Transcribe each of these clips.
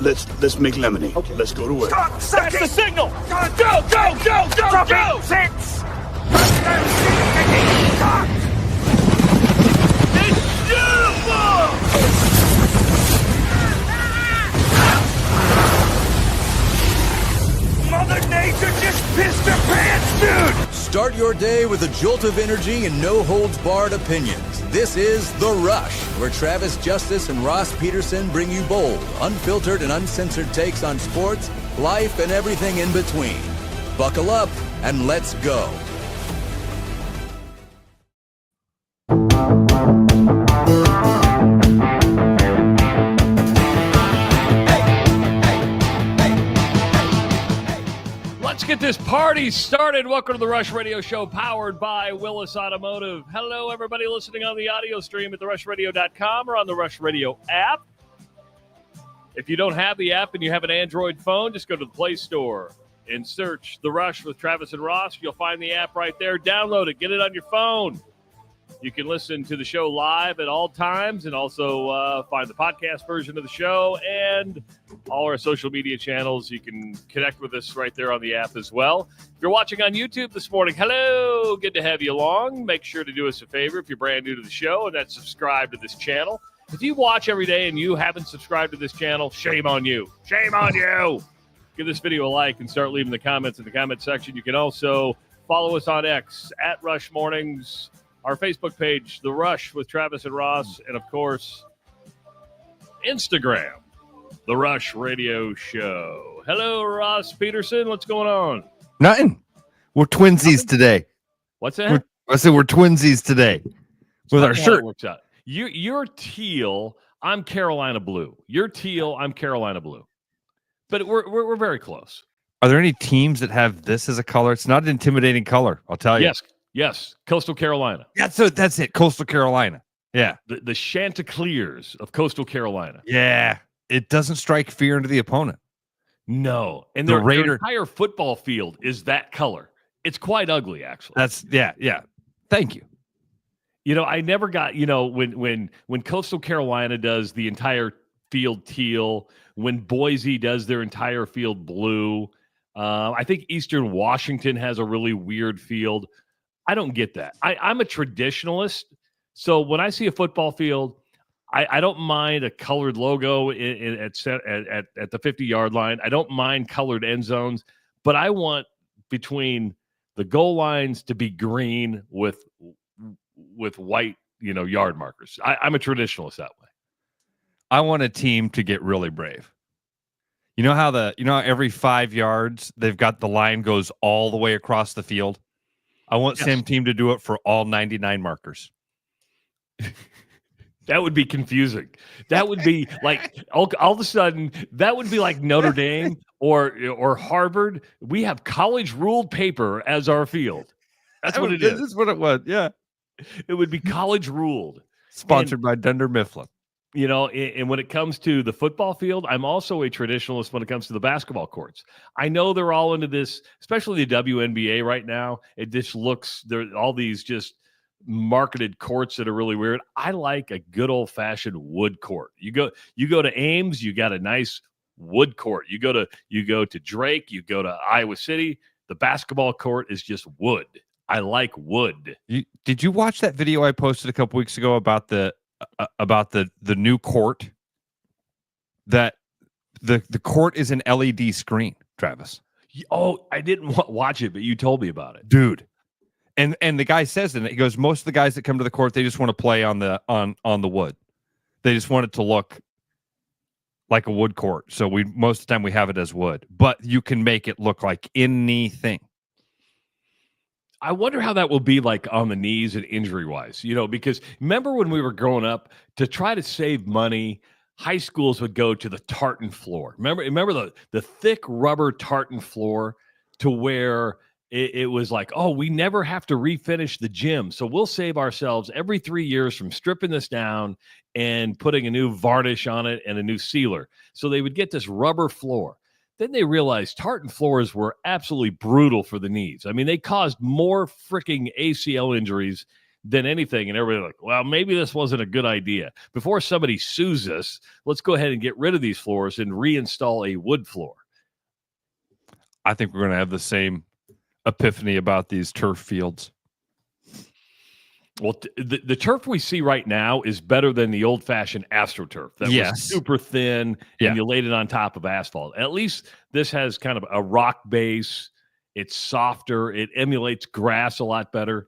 Let's make lemonade. Okay. Let's go to work. That's the signal. Go. Six. It's beautiful. Mother Nature just pissed her pants, dude! Start your day with a jolt of energy and no-holds-barred opinions. This is The Rush, where Travis Justice and Ross Peterson bring you bold, unfiltered, and uncensored takes on sports, life, and everything in between. Buckle up, and let's go. Let's get this party started. Welcome to the Rush Radio Show, powered by Willis Automotive. Hello, everybody listening on the audio stream at therushradio.com or on the Rush Radio app. If you don't have the app and you have an Android phone, just go to the Play Store and search The Rush with Travis and Ross. You'll find the app right there. Download it. Get it on your phone. You can listen to the show live at all times and also find the podcast version of the show and all our social media channels. You can connect with us right there on the app as well. If you're watching on YouTube this morning, hello, good to have you along. Make sure to do us a favor if you're brand new to the show, and that's subscribe to this channel. If you watch every day and you haven't subscribed to this channel, shame on you. Shame on you. Give this video a like and start leaving the comments in the comment section. You can also follow us on X at Rush Mornings, our Facebook page, The Rush with Travis and Ross, and, of course, Instagram, The Rush Radio Show. Hello, Ross Peterson. What's going on? Nothing. We're twinsies today. What's that? I said we're twinsies today with our shirt. Works out. You're teal. I'm Carolina blue. You're teal. I'm Carolina blue. But we're very close. Are there any teams that have this as a color? It's not an intimidating color, I'll tell you. Yes, Coastal Carolina. Yeah, so that's it, Coastal Carolina. Yeah. The Chanticleers of Coastal Carolina. Yeah, it doesn't strike fear into the opponent. No, and their entire football field is that color. It's quite ugly, actually. That's, yeah. Thank you. You know, I never got, when Coastal Carolina does the entire field teal, when Boise does their entire field blue, I think Eastern Washington has a really weird field. I don't get that. I'm a traditionalist, so when I see a football field, I don't mind a colored logo at the 50-yard line. I don't mind colored end zones, but I want between the goal lines to be green with white, yard markers. I'm a traditionalist that way. I want a team to get really brave. You know how every 5 yards they've got the line goes all the way across the field? I want same team to do it for all 99 markers. That would be confusing. That would be like all of a sudden that would be like Notre Dame or Harvard. We have college ruled paper as our field. That's what it is. This is what it was. Yeah, it would be college ruled. Sponsored by Dunder Mifflin. And when it comes to the football field, I'm also a traditionalist when it comes to the basketball courts. I know they're all into this, especially the WNBA right now. It just looks, there are all these just marketed courts that are really weird. I like a good old-fashioned wood court. You go to Ames, you got a nice wood court. You go to Drake, you go to Iowa City, the basketball court is just wood. I like wood. Did you watch that video I posted a couple weeks ago about the new court? That the court is an LED screen, Travis. Oh, I didn't watch it, but you told me about it, dude. And the guy says in it, he goes, most of the guys that come to the court, they just want to play on the wood. They just want it to look like a wood court. So most of the time we have it as wood, but you can make it look like anything. I wonder how that will be like on the knees and injury-wise, because remember when we were growing up, to try to save money, high schools would go to the tartan floor. Remember the thick rubber tartan floor to where it was like, oh, we never have to refinish the gym. So we'll save ourselves every 3 years from stripping this down and putting a new varnish on it and a new sealer. So they would get this rubber floor. Then they realized tartan floors were absolutely brutal for the knees. I mean, they caused more freaking ACL injuries than anything. And everybody's like, well, maybe this wasn't a good idea. Before somebody sues us, let's go ahead and get rid of these floors and reinstall a wood floor. I think we're going to have the same epiphany about these turf fields. Well, the turf we see right now is better than the old-fashioned AstroTurf. That was super thin, and you laid it on top of asphalt. At least this has kind of a rock base. It's softer. It emulates grass a lot better.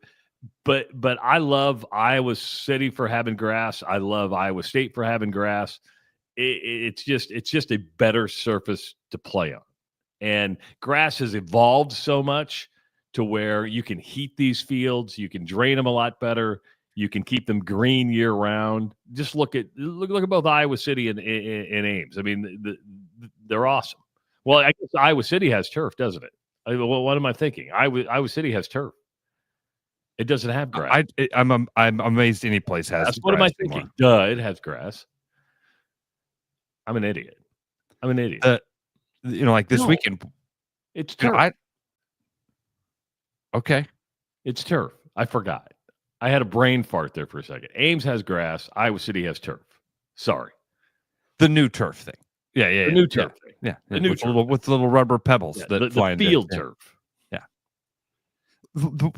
But I love Iowa City for having grass. I love Iowa State for having grass. It's just a better surface to play on. And grass has evolved so much to where you can heat these fields, you can drain them a lot better, you can keep them green year round. Just look at both Iowa City and Ames. I mean, they're awesome. Well, I guess Iowa City has turf, doesn't it? What am I thinking? Iowa City has turf. It doesn't have grass. I'm amazed any place has. That's what am I thinking? Anymore. Duh, it has grass. I'm an idiot. Like this weekend, it's turf. Okay. It's turf. I forgot. I had a brain fart there for a second. Ames has grass. Iowa City has turf. Sorry. The new turf thing. Yeah. The new turf thing. Yeah. The new turf. With little rubber pebbles that fly the field turf. Yeah.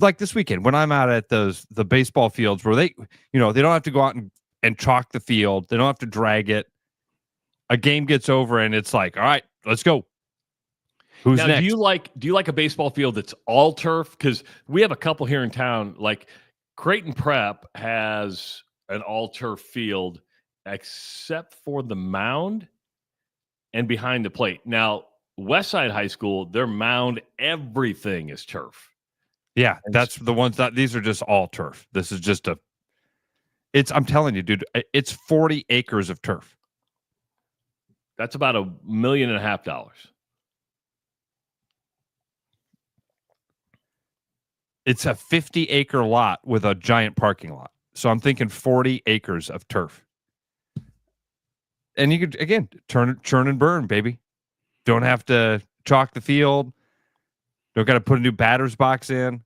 Like this weekend when I'm out at the baseball fields where they don't have to go out and chalk the field. They don't have to drag it. A game gets over and it's like, all right, let's go. Who's now, next? Do you like a baseball field that's all turf? Because we have a couple here in town. Like Creighton Prep has an all turf field, except for the mound and behind the plate. Now Westside High School, their mound, everything is turf. Yeah, that's the ones that these are just all turf. This is just I'm telling you, dude, it's 40 acres of turf. That's about $1.5 million. It's a 50-acre lot with a giant parking lot. So I'm thinking 40 acres of turf. And you could, again, churn and burn, baby. Don't have to chalk the field. Don't got to put a new batter's box in.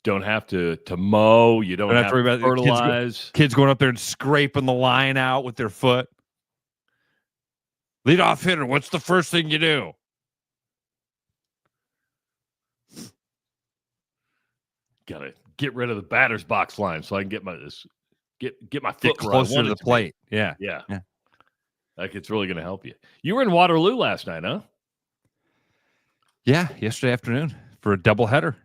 Don't have to mow. You don't have to worry about fertilize. Kids going up there and scraping the line out with their foot. Leadoff hitter, what's the first thing you do? Gotta get rid of the batter's box line so I can get my foot closer to the plate. Yeah. Like it's really going to help you. You were in Waterloo last night, huh? Yeah, yesterday afternoon for a doubleheader.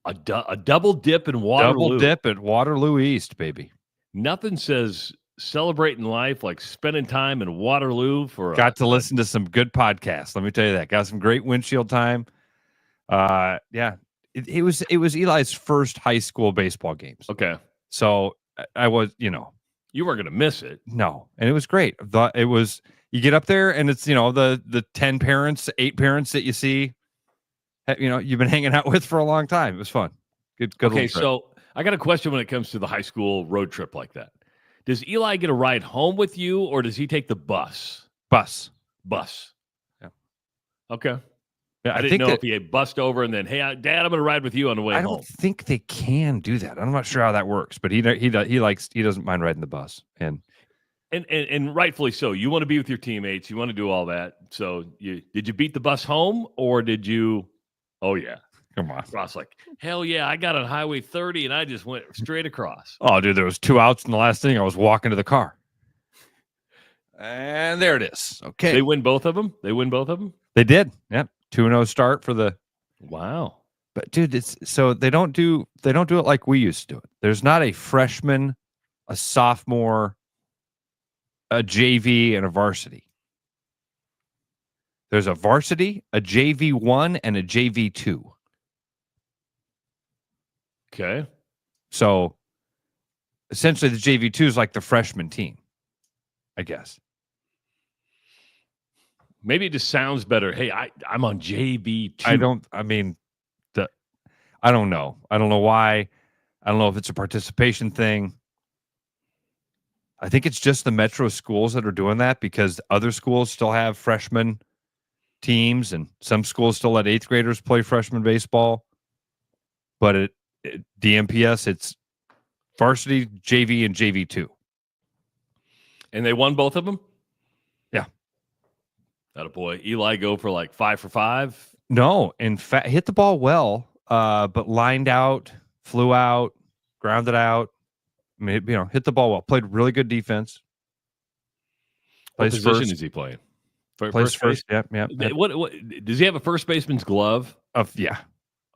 A double dip in Waterloo. Double dip at Waterloo East, baby. Nothing says celebrating life like spending time in Waterloo Got to listen to some good podcasts. Let me tell you that. Got some great windshield time. Yeah. It was Eli's first high school baseball games. Okay. So I was, you weren't going to miss it. No. And it was great. It was, you get up there and it's, the 10 parents, 8 parents that you see, you've been hanging out with for a long time. It was fun. Good. Okay. So I got a question when it comes to the high school road trip like that. Does Eli get a ride home with you or does he take the bus? Bus. Yeah. Okay. Yeah, I didn't know if he had bussed over and then, hey, Dad, I'm going to ride with you on the way home. I don't think they can do that. I'm not sure how that works, but he doesn't mind riding the bus, and rightfully so. You want to be with your teammates. You want to do all that. So did you beat the bus home or did you? Oh yeah, come on. Ross like hell yeah. I got on Highway 30 and I just went straight across. Oh dude, there was 2 outs in the last inning. I was walking to the car, and there it is. Okay, they win both of them. They did. Yep. 2-0 start for the. Wow. But dude, so they don't do it like we used to do it. There's not a freshman, a sophomore, a JV, and a varsity. There's a varsity, a JV1, and a JV2. Okay. So essentially the JV2 is like the freshman team, I guess. Maybe it just sounds better. Hey, I'm on JV2. I don't know. I don't know why. I don't know if it's a participation thing. I think it's just the metro schools that are doing that because other schools still have freshman teams and some schools still let 8th graders play freshman baseball. But DMPS, it's varsity, JV, and JV2. And they won both of them? Yeah. Attaboy. Eli go for like 5 for 5? No, in fact, hit the ball well, but lined out, flew out, grounded out. I mean, hit the ball well. Played really good defense. What position is he playing? Plays first. Yeah. What does he have a first baseman's glove? Yeah.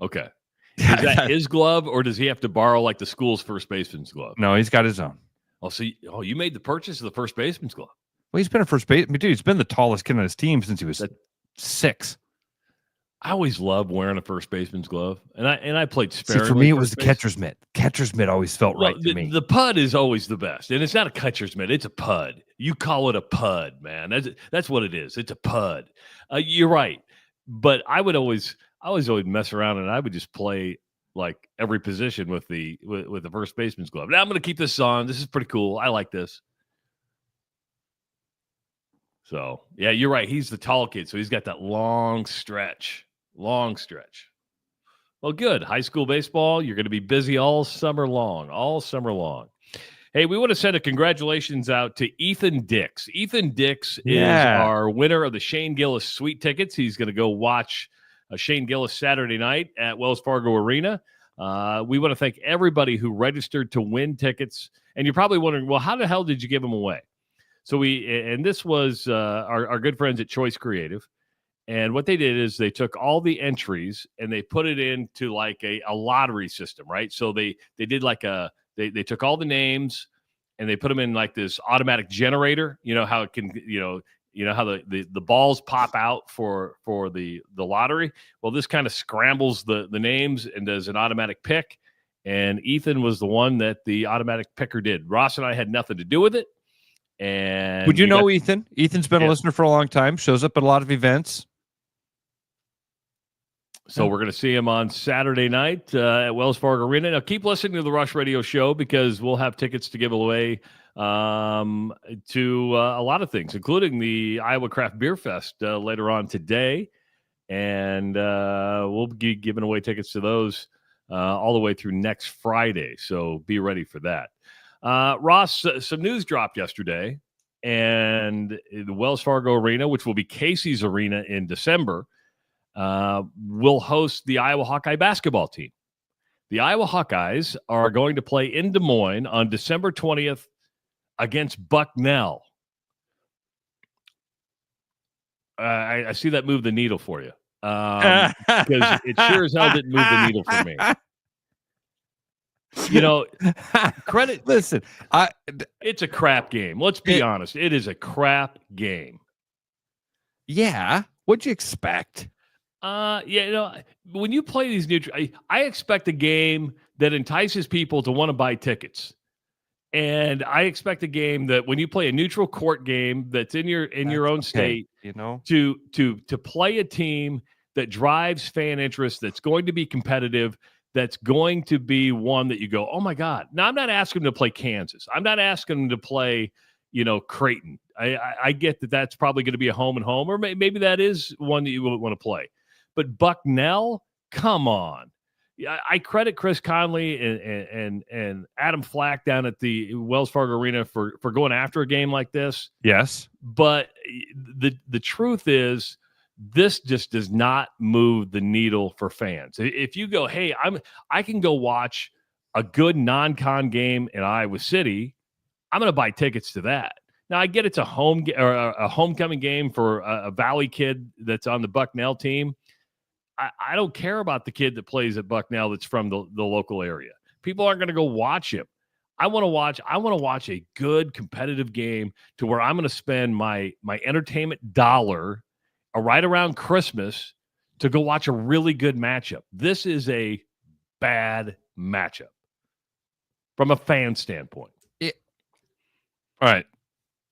Okay. Is that his glove, or does he have to borrow like the school's first baseman's glove? No, he's got his own. Oh, so you made the purchase of the first baseman's glove? Well, he's been a first baseman. Dude, he's been the tallest kid on his team since he was 6. I always loved wearing a first baseman's glove, and I played sparingly. See, for me, it was the catcher's mitt. Catcher's mitt always felt right to me. The pud is always the best, and it's not a catcher's mitt; it's a pud. You call it a pud, man. That's what it is. It's a pud. You're right, but I always mess around, and I would just play like every position with the first baseman's glove. Now I'm going to keep this on. This is pretty cool. I like this. So yeah, you're right. He's the tall kid, so he's got that long stretch. Long stretch. Well, good. High school baseball, you're going to be busy all summer long. Hey, we want to send a congratulations out to Ethan Dix. Ethan Dix is our winner of the Shane Gillis Suite tickets. He's going to go watch Shane Gillis Saturday night at Wells Fargo Arena. We want to thank everybody who registered to win tickets. And you're probably wondering, well, how the hell did you give them away? So this was our good friends at Choice Creative. And what they did is they took all the entries and they put it into like a lottery system, right? So they did like they took all the names and they put them in like this automatic generator. You know how it can, how the balls pop out for the lottery. Well, this kind of scrambles the names and does an automatic pick. And Ethan was the one that the automatic picker did. Ross and I had nothing to do with it. And would you know Ethan? Ethan's been a listener for a long time. Shows up at a lot of events. So we're going to see him on Saturday night at Wells Fargo Arena. Now, keep listening to the Rush Radio Show because we'll have tickets to give away to a lot of things, including the Iowa Craft Beer Fest later on today. And we'll be giving away tickets to those all the way through next Friday. So be ready for that. Ross, some news dropped yesterday. And the Wells Fargo Arena, which will be Casey's Arena in December, will host the Iowa Hawkeye basketball team. The Iowa Hawkeyes are going to play in Des Moines on December 20th against Bucknell. I see that move the needle for you. Because it sure as hell didn't move the needle for me. Credit. Listen, it's a crap game. Let's be honest. It is a crap game. Yeah. What'd you expect? When you play these neutral, I expect a game that entices people to want to buy tickets. And I expect a game that when you play a neutral court game that's in your own state, to play a team that drives fan interest, that's going to be competitive, that's going to be one that you go, oh my God. Now I'm not asking them to play Kansas. I'm not asking them to play, Creighton. I get that that's probably going to be a home and home, or maybe that is one that you would want to play. But Bucknell, come on. I credit Chris Conley and Adam Flack down at the Wells Fargo Arena for going after a game like this. Yes. But the truth is, this just does not move the needle for fans. If you go, hey, I can go watch a good non-con game in Iowa City, I'm going to buy tickets to that. Now, I get it's a homecoming game for a Valley kid that's on the Bucknell team. I don't care about the kid that plays at Bucknell that's from the local area. People aren't going to go watch him. I want to watch a good competitive game to where I'm going to spend my entertainment dollar right around Christmas to go watch a really good matchup. This is a bad matchup from a fan standpoint. All right.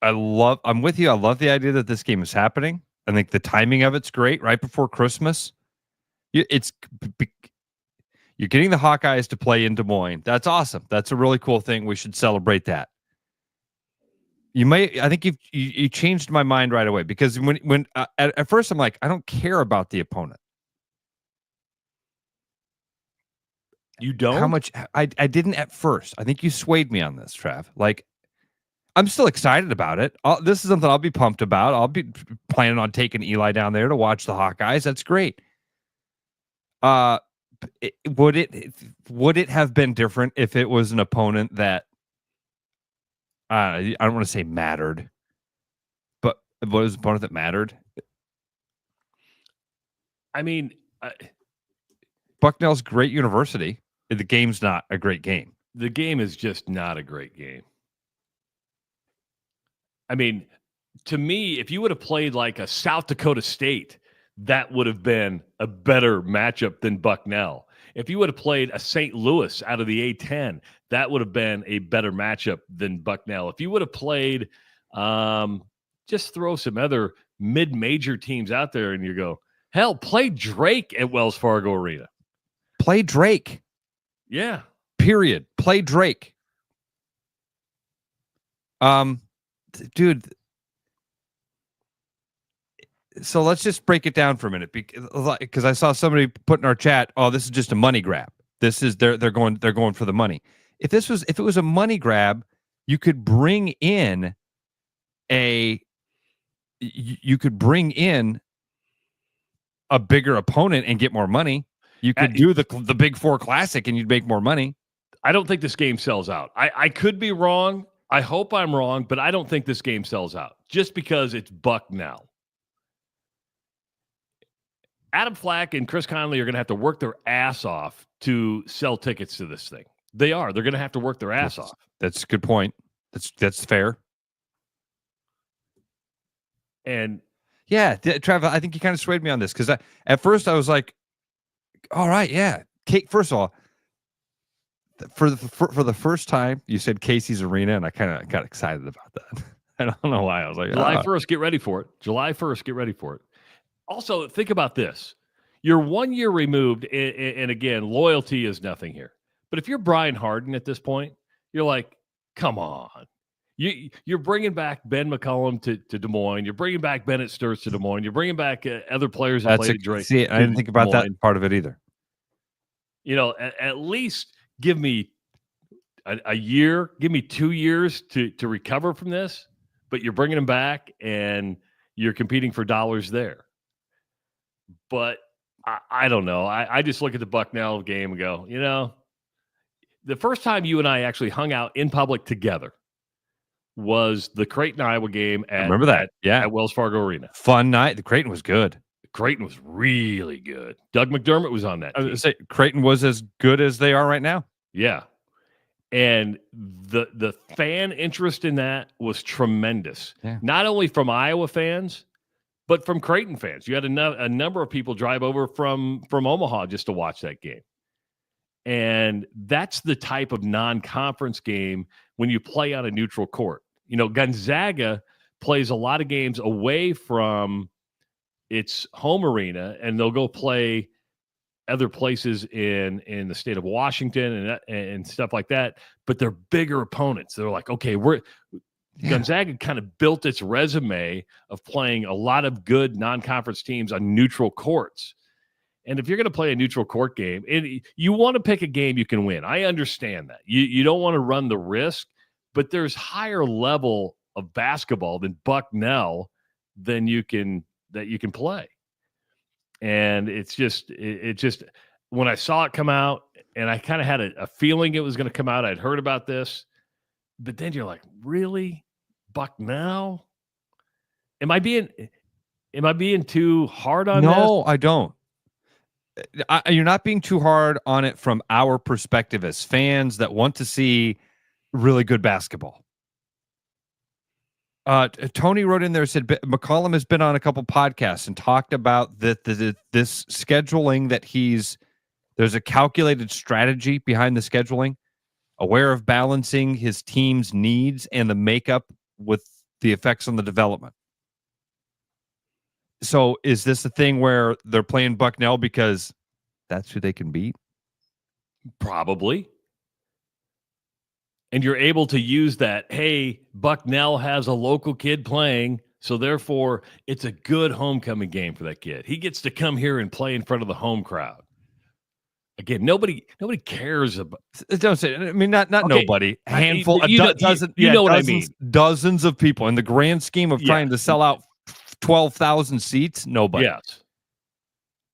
I'm with you. I love the idea that this game is happening. I think the timing of it's great, right before Christmas. You're getting the Hawkeyes to play in Des Moines. That's awesome. That's a really cool thing. We should celebrate that. I think you changed my mind right away, because when at first I'm like, I don't care about the opponent. You don't? how much I didn't at first. I think you swayed me on this, Trav. Like, I'm still excited about it. This is something I'll be pumped about. I'll be planning on taking Eli down there to watch the Hawkeyes. That's great. Would it have been different if it was an opponent that I don't want to say mattered, but it was an opponent that mattered? I mean, Bucknell's great university. The game's not a great game. The game is just not a great game. I mean, to me, if you would have played like a South Dakota State, that would have been a better matchup than Bucknell. If you would have played a St. Louis out of the A10, that would have been a better matchup than Bucknell. If you would have played, just throw some other mid-major teams out there and you go, hell, play Drake at Wells Fargo Arena. Play Drake. Yeah. Period. Play Drake. Dude. So let's just break it down for a minute because I saw somebody put in our chat, "Oh, this is just a money grab. This is they're going for the money." If it was a money grab, you could bring in a bigger opponent and get more money. You could do the Big Four Classic and you'd make more money. I don't think this game sells out. I could be wrong. I hope I'm wrong, but I don't think this game sells out just because it's Bucknell. Adam Flack and Chris Conley are going to have to work their ass off to sell tickets to this thing. They are. They're going to have to work their ass off. That's a good point. That's fair. And yeah, Travis, I think you kind of swayed me on this because at first I was like, all right, yeah. First of all, for the first time, you said Casey's Arena, and I kind of got excited about that. I don't know why. I was like, July 1st, get ready for it. July 1st, get ready for it. Also, think about this. You're 1 year removed, and again, loyalty is nothing here. But if you're Brian Harden at this point, you're like, come on. You're bringing back Ben McCollum to Des Moines. You're bringing back Bennett Sturz to Des Moines. You're bringing back other players that played Drake. See, I didn't think about that part of it either. You know, at least give me a year, give me 2 years to recover from this. But you're bringing them back, and you're competing for dollars there. But I don't know. I just look at the Bucknell game and go, you know, the first time you and I actually hung out in public together was the Creighton Iowa game at Wells Fargo Arena. Fun night. The Creighton was good. Creighton was really good. Doug McDermott was on that team. I was going to say Creighton was as good as they are right now. Yeah. And the fan interest in that was tremendous. Yeah. Not only from Iowa fans, but from Creighton fans. You had a number of people drive over from Omaha just to watch that game. And that's the type of non-conference game when you play on a neutral court. You know, Gonzaga plays a lot of games away from its home arena, and they'll go play other places in the state of Washington and stuff like that. But they're bigger opponents. They're like, okay, Gonzaga kind of built its resume of playing a lot of good non-conference teams on neutral courts. And if you're going to play a neutral court game, you want to pick a game you can win. I understand that. You don't want to run the risk, but there's higher level of basketball than Bucknell that you can play. And it's just when I saw it come out, and I kind of had a feeling it was going to come out, I'd heard about this, but then you're like, really? Bucknell? Am I being too hard on this? No, I don't. You're not being too hard on it from our perspective as fans that want to see really good basketball. Tony wrote in there, said McCollum has been on a couple podcasts and talked about this scheduling that there's a calculated strategy behind the scheduling, aware of balancing his team's needs and the makeup with the effects on the development. So is this a thing where they're playing Bucknell because that's who they can beat? Probably. And you're able to use that, hey, Bucknell has a local kid playing, so therefore it's a good homecoming game for that kid. He gets to come here and play in front of the home crowd. Again, nobody cares about. Don't say. I mean, not Okay. nobody. A handful, a dozen. You know what I dozens, mean. Dozens of people in the grand scheme of trying to sell out 12,000 seats. Nobody. Yes.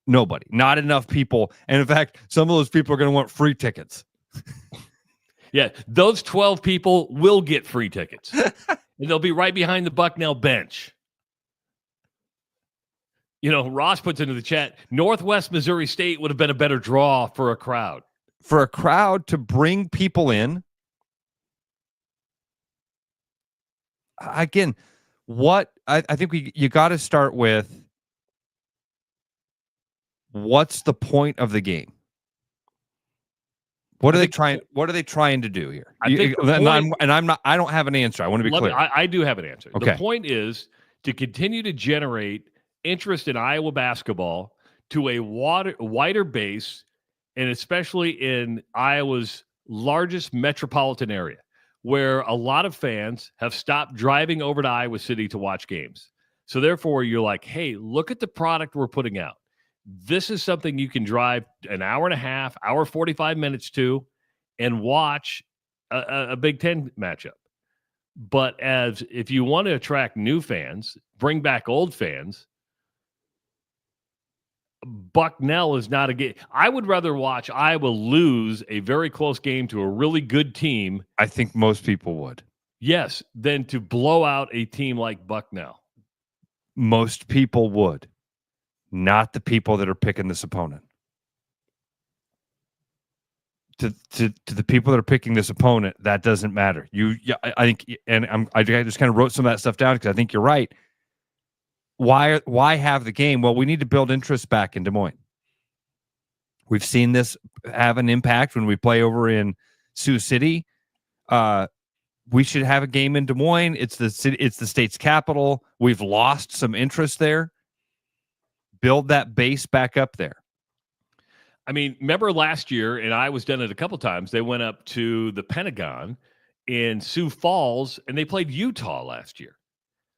Nobody. Not enough people. And in fact, some of those people are going to want free tickets. Yeah, those 12 people will get free tickets. And they'll be right behind the Bucknell bench. You know, Ross puts into the chat, Northwest Missouri State would have been a better draw for a crowd. For a crowd to bring people in. Again, I think you got to start with, what's the point of the game? What are they trying to do here? I don't have an answer. I want to be clear. I do have an answer. Okay. The point is to continue to generate interest in Iowa basketball to a wider base, and especially in Iowa's largest metropolitan area, where a lot of fans have stopped driving over to Iowa City to watch games. So therefore, you're like, hey, look at the product we're putting out. This is something you can drive an hour and a half, hour 45 minutes to, and watch a Big Ten matchup. But if you want to attract new fans, bring back old fans, Bucknell is not a game. I would rather watch Iowa lose a very close game to a really good team. I think most people would. Yes, than to blow out a team like Bucknell. Most people would. Not the people that are picking this opponent. To the people that are picking this opponent, that doesn't matter. I think, and I just kind of wrote some of that stuff down because I think you're right. Why have the game? Well, we need to build interest back in Des Moines. We've seen this have an impact when we play over in Sioux City. We should have a game in Des Moines. It's the city. It's the state's capital. We've lost some interest there. Build that base back up there. I mean, remember last year, and I was done it a couple times. They went up to the Pentagon in Sioux Falls, and they played Utah last year.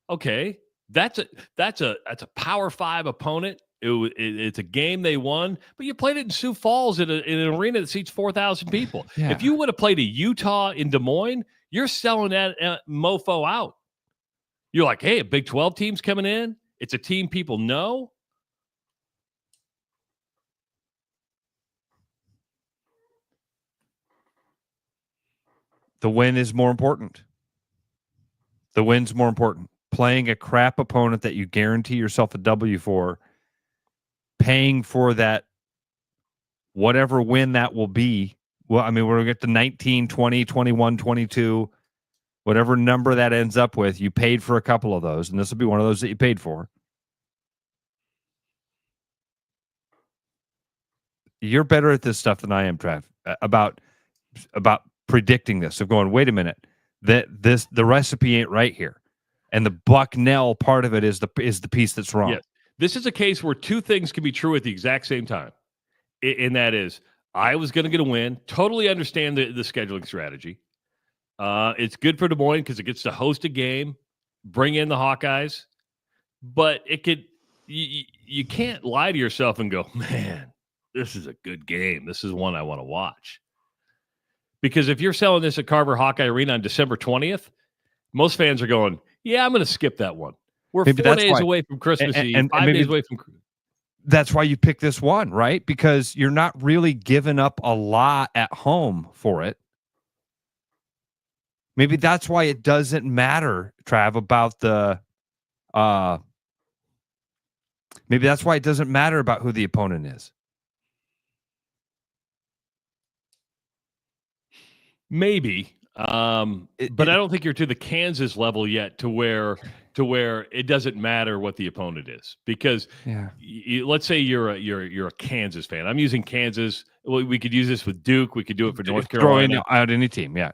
Okay, that's a Power 5 opponent. It's a game they won, but you played it in Sioux Falls in an arena that seats 4,000 people. Yeah. If you would have played a Utah in Des Moines, you're selling that mofo out. You're like, hey, a Big 12 team's coming in. It's a team people know. The win is more important. The win's more important. Playing a crap opponent that you guarantee yourself a W for, paying for that, whatever win that will be. Well, I mean, we're going to get to 19, 20, 21, 22, whatever number that ends up with. You paid for a couple of those, and this will be one of those that you paid for. You're better at this stuff than I am, Trav, about predicting this, of going, wait a minute, the recipe ain't right here, and the Bucknell part of it is the piece that's wrong. Yes. This is a case where two things can be true at the exact same time, and that is Iowa's going to get a win. Totally understand the scheduling strategy. It's good for Des Moines because it gets to host a game, bring in the Hawkeyes, but it could you can't lie to yourself and go, man, this is a good game. This is one I want to watch. Because if you're selling this at Carver Hawkeye Arena on December 20th, most fans are going, yeah, I'm going to skip that one. We're maybe 4 days away from Christmas Eve, and 5 days away from. That's why you pick this one, right? Because you're not really giving up a lot at home for it. Maybe that's why it doesn't matter, Trav, about the maybe that's why it doesn't matter about who the opponent is. Maybe. But I don't think you're to the Kansas level yet to where it doesn't matter what the opponent is, because let's say you're a Kansas fan. I'm using Kansas. We could use this with Duke. We could do it for North Carolina. Throwing out any team. Yeah.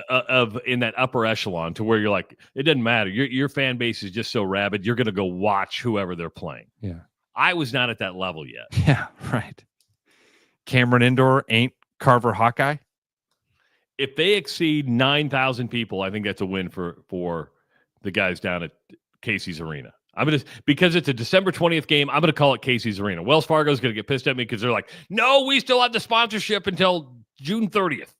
Of in that upper echelon to where you're like, it doesn't matter. Your fan base is just so rabid. You're going to go watch whoever they're playing. Yeah. I was not at that level yet. Yeah. Right. Cameron Indoor ain't Carver Hawkeye. If they exceed 9,000 people, I think that's a win for the guys down at Casey's Arena. Because it's a December 20th game, I'm gonna call it Casey's Arena. Wells Fargo's gonna get pissed at me because they're like, no, we still have the sponsorship until June 30th.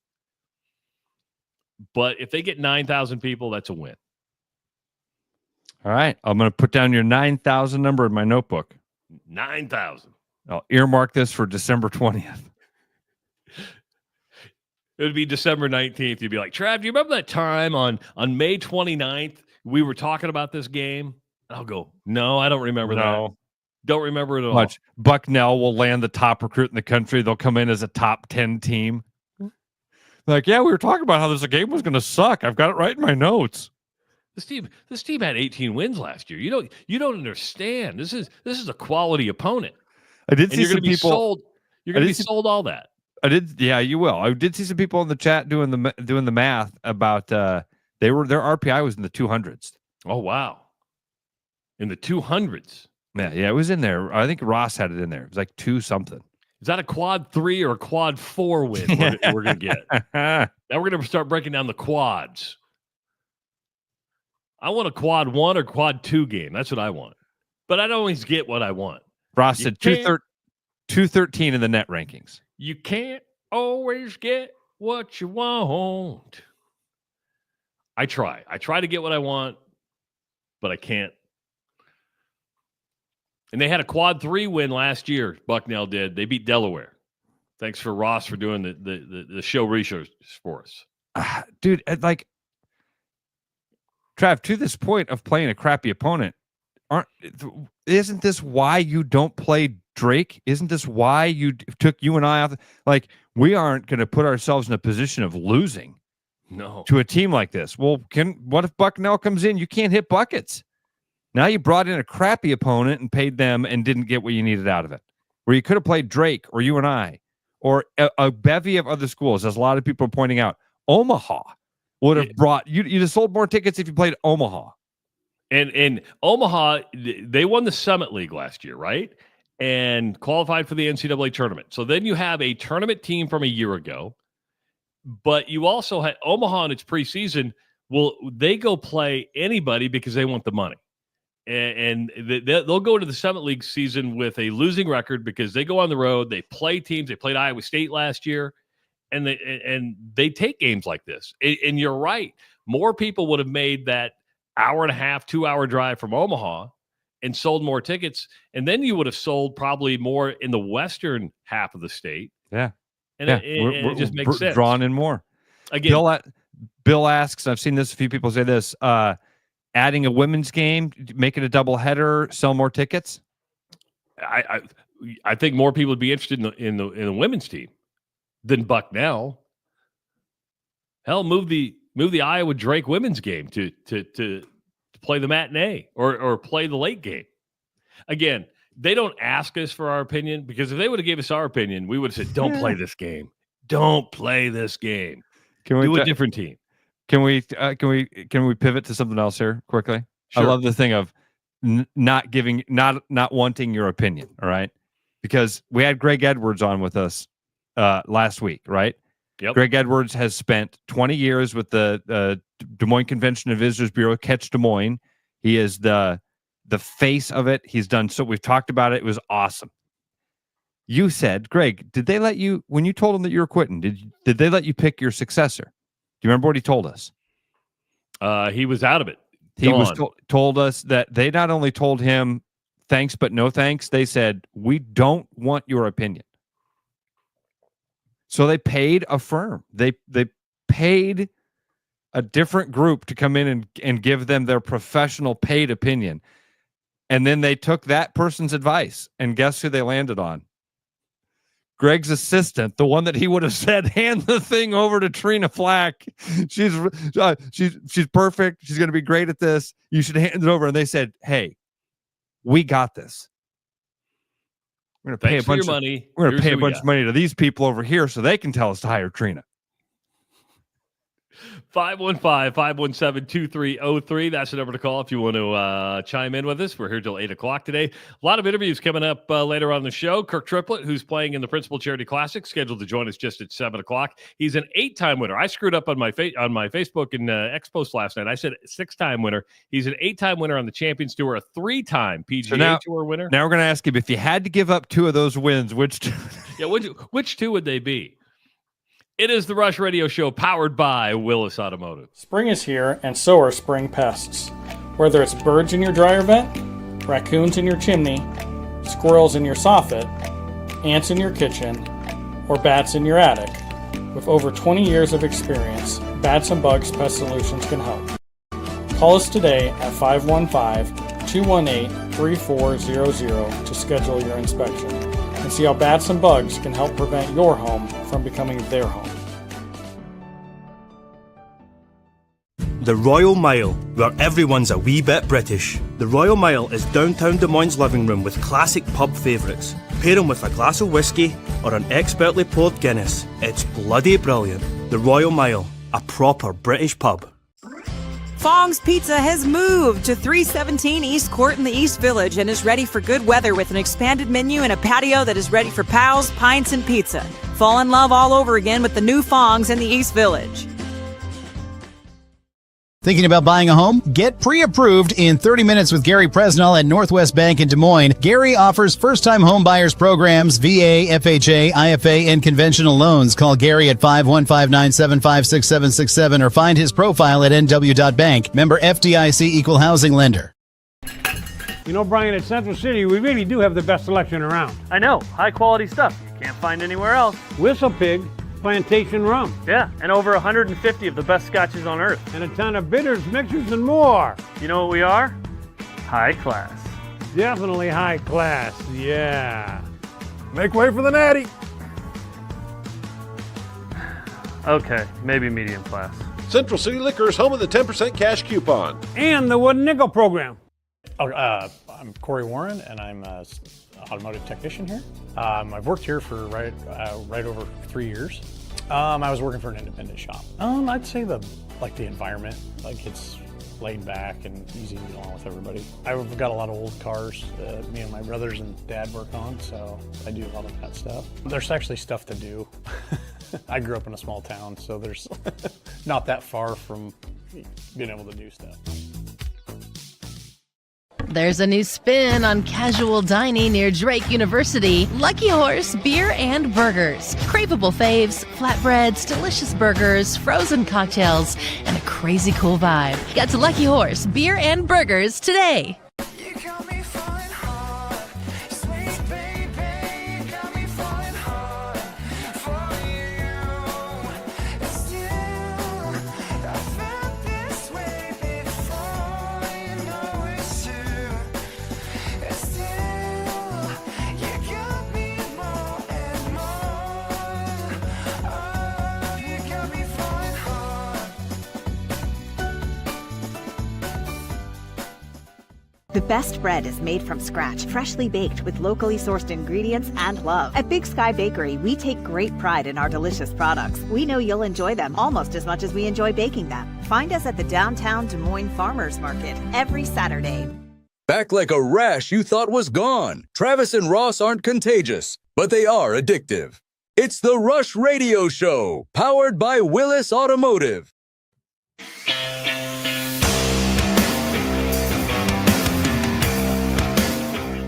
But if they get 9,000 people, that's a win. All right. I'm going to put down your 9,000 number in my notebook. 9,000. I'll earmark this for December 20th. It would be December 19th. You'd be like, Trav, do you remember that time on May 29th we were talking about this game? And I'll go, no, I don't remember that. Don't remember it at all. Bucknell will land the top recruit in the country. They'll come in as a top 10 team. Like, yeah, we were talking about how this game was going to suck. I've got it right in my notes. This team had 18 wins last year. You don't understand. This is a quality opponent. I did see some people sold. You're going to be sold all that. I did. Yeah, you will. I did see some people in the chat doing the math about their RPI was in the 200s. Oh wow, in the 200s. Yeah, it was in there. I think Ross had it in there. It was like 2 something. Is that a quad 3 or a quad 4 win we're going to get? Now we're going to start breaking down the quads. I want a quad 1 or quad 2 game. That's what I want. But I don't always get what I want. Ross said 213 in the net rankings. You can't always get what you want. I try. I try to get what I want, but I can't. And they had a quad 3 win last year. Bucknell did. They beat Delaware. Thanks for Ross for doing the show research for us. Dude, like, Trav, to this point of playing a crappy opponent, isn't this why you don't play Drake? Isn't this why you took you and I off? Like, we aren't going to put ourselves in a position of losing to a team like this. Well, what if Bucknell comes in? You can't hit buckets. Now you brought in a crappy opponent and paid them and didn't get what you needed out of it. Where you could have played Drake or you and I or a bevy of other schools, as a lot of people are pointing out. Omaha would have brought you'd have sold more tickets if you played Omaha. And Omaha, they won the Summit League last year, right? And qualified for the NCAA tournament. So then you have a tournament team from a year ago, but you also had Omaha in its preseason. Well, they go play anybody because they want the money. And they'll go into the Summit League season with a losing record because they go on the road. They play teams. They played Iowa State last year, and they take games like this. And you're right. More people would have made that hour and a half, 2-hour drive from Omaha and sold more tickets. And then you would have sold probably more in the western half of the state. Yeah. And it just makes sense. Drawn in more. Again, Bill asks, I've seen this, a few people say this, adding a women's game, make it a double header, sell more tickets. I think more people would be interested in the women's team than Bucknell. Hell, move the Iowa Drake women's game to play the matinee or play the late game. Again, they don't ask us for our opinion, because if they would have gave us our opinion, we would have said, "Don't play this game. Don't play this game. Do a different team." Can we pivot to something else here quickly? Sure. I love the thing of not wanting your opinion. All right, because we had Greg Edwards on with us last week, right? Yep. Greg Edwards has spent 20 years with the Des Moines Convention and Visitors Bureau, Catch Des Moines. He is the face of it. He's done so. We've talked about it. It was awesome. You said, Greg, did they let you, when you told them that you were quitting, did they let you pick your successor? Do you remember what he told us? He was out of it. He was told us that they not only told him thanks, but no thanks. They said, we don't want your opinion. So they paid a firm. They paid a different group to come in and give them their professional paid opinion. And then they took that person's advice. And guess who they landed on? Greg's assistant, the one that he would have said, hand the thing over to Trina Flack. She's perfect. She's going to be great at this. You should hand it over. And they said, hey, we got this. We're going to pay a bunch of money. We're going to pay a bunch of money to these people over here so they can tell us to hire Trina. 515-517-2303. That's the number to call if you want to chime in with us. We're here till 8 o'clock today. A lot of interviews coming up later on the show. Kirk Triplett, who's playing in the Principal Charity Classic, scheduled to join us just at 7 o'clock. He's an 8-time winner. I screwed up on my Facebook and X post last night. I said 6-time winner. He's an 8-time winner on the Champions Tour, a 3-time PGA Tour winner. Now we're going to ask him, if you had to give up 2 of those wins, which 2? Yeah, which 2 would they be? It is the Rush Radio Show, powered by Willis Automotive. Spring is here, and so are spring pests. Whether it's birds in your dryer vent, raccoons in your chimney, squirrels in your soffit, ants in your kitchen, or bats in your attic, with over 20 years of experience, Bats and Bugs Pest Solutions can help. Call us today at 515-218-3400 to schedule your inspection and see how Bats and Bugs can help prevent your home from becoming their home. The Royal Mile, where everyone's a wee bit British. The Royal Mile is downtown Des Moines' living room with classic pub favourites. Pair them with a glass of whiskey or an expertly poured Guinness. It's bloody brilliant. The Royal Mile, a proper British pub. Fong's Pizza has moved to 317 East Court in the East Village and is ready for good weather with an expanded menu and a patio that is ready for pals, pints, and pizza. Fall in love all over again with the new Fong's in the East Village. Thinking about buying a home? Get pre-approved in 30 minutes with Gary Presnell at Northwest Bank in Des Moines. Gary offers first-time home buyers programs, VA, FHA, IFA, and conventional loans. Call Gary at 515-975-6767 or find his profile at nw.bank. Member FDIC Equal Housing Lender. You know, Brian, at Central City, we really do have the best selection around. I know. High-quality stuff you can't find anywhere else. Whistle Pig Plantation Rum. Yeah, and over 150 of the best scotches on earth. And a ton of bitters, mixers, and more. You know what we are? High class. Definitely high class, yeah. Make way for the natty. Okay, maybe medium class. Central City Liquor is home of the 10% cash coupon. And the Wooden Nickel program. I'm Corey Warren, and I'm an automotive technician here. I've worked here for right over 3 years. I was working for an independent shop. I'd say the environment, it's laid back and easy to get along with everybody. I've got a lot of old cars me and my brothers and dad work on, so I do a lot of that stuff. There's actually stuff to do. I grew up in a small town, so there's not that far from being able to do stuff. There's a new spin on casual dining near Drake University. Lucky Horse Beer and Burgers. Craveable faves, flatbreads, delicious burgers, frozen cocktails, and a crazy cool vibe. Get to Lucky Horse Beer and Burgers today. The best bread is made from scratch, freshly baked with locally sourced ingredients and love. At Big Sky Bakery, we take great pride in our delicious products. We know you'll enjoy them almost as much as we enjoy baking them. Find us at the downtown Des Moines Farmers Market every Saturday. Back like a rash you thought was gone. Travis and Ross aren't contagious, but they are addictive. It's the Rush Radio Show, powered by Willis Automotive.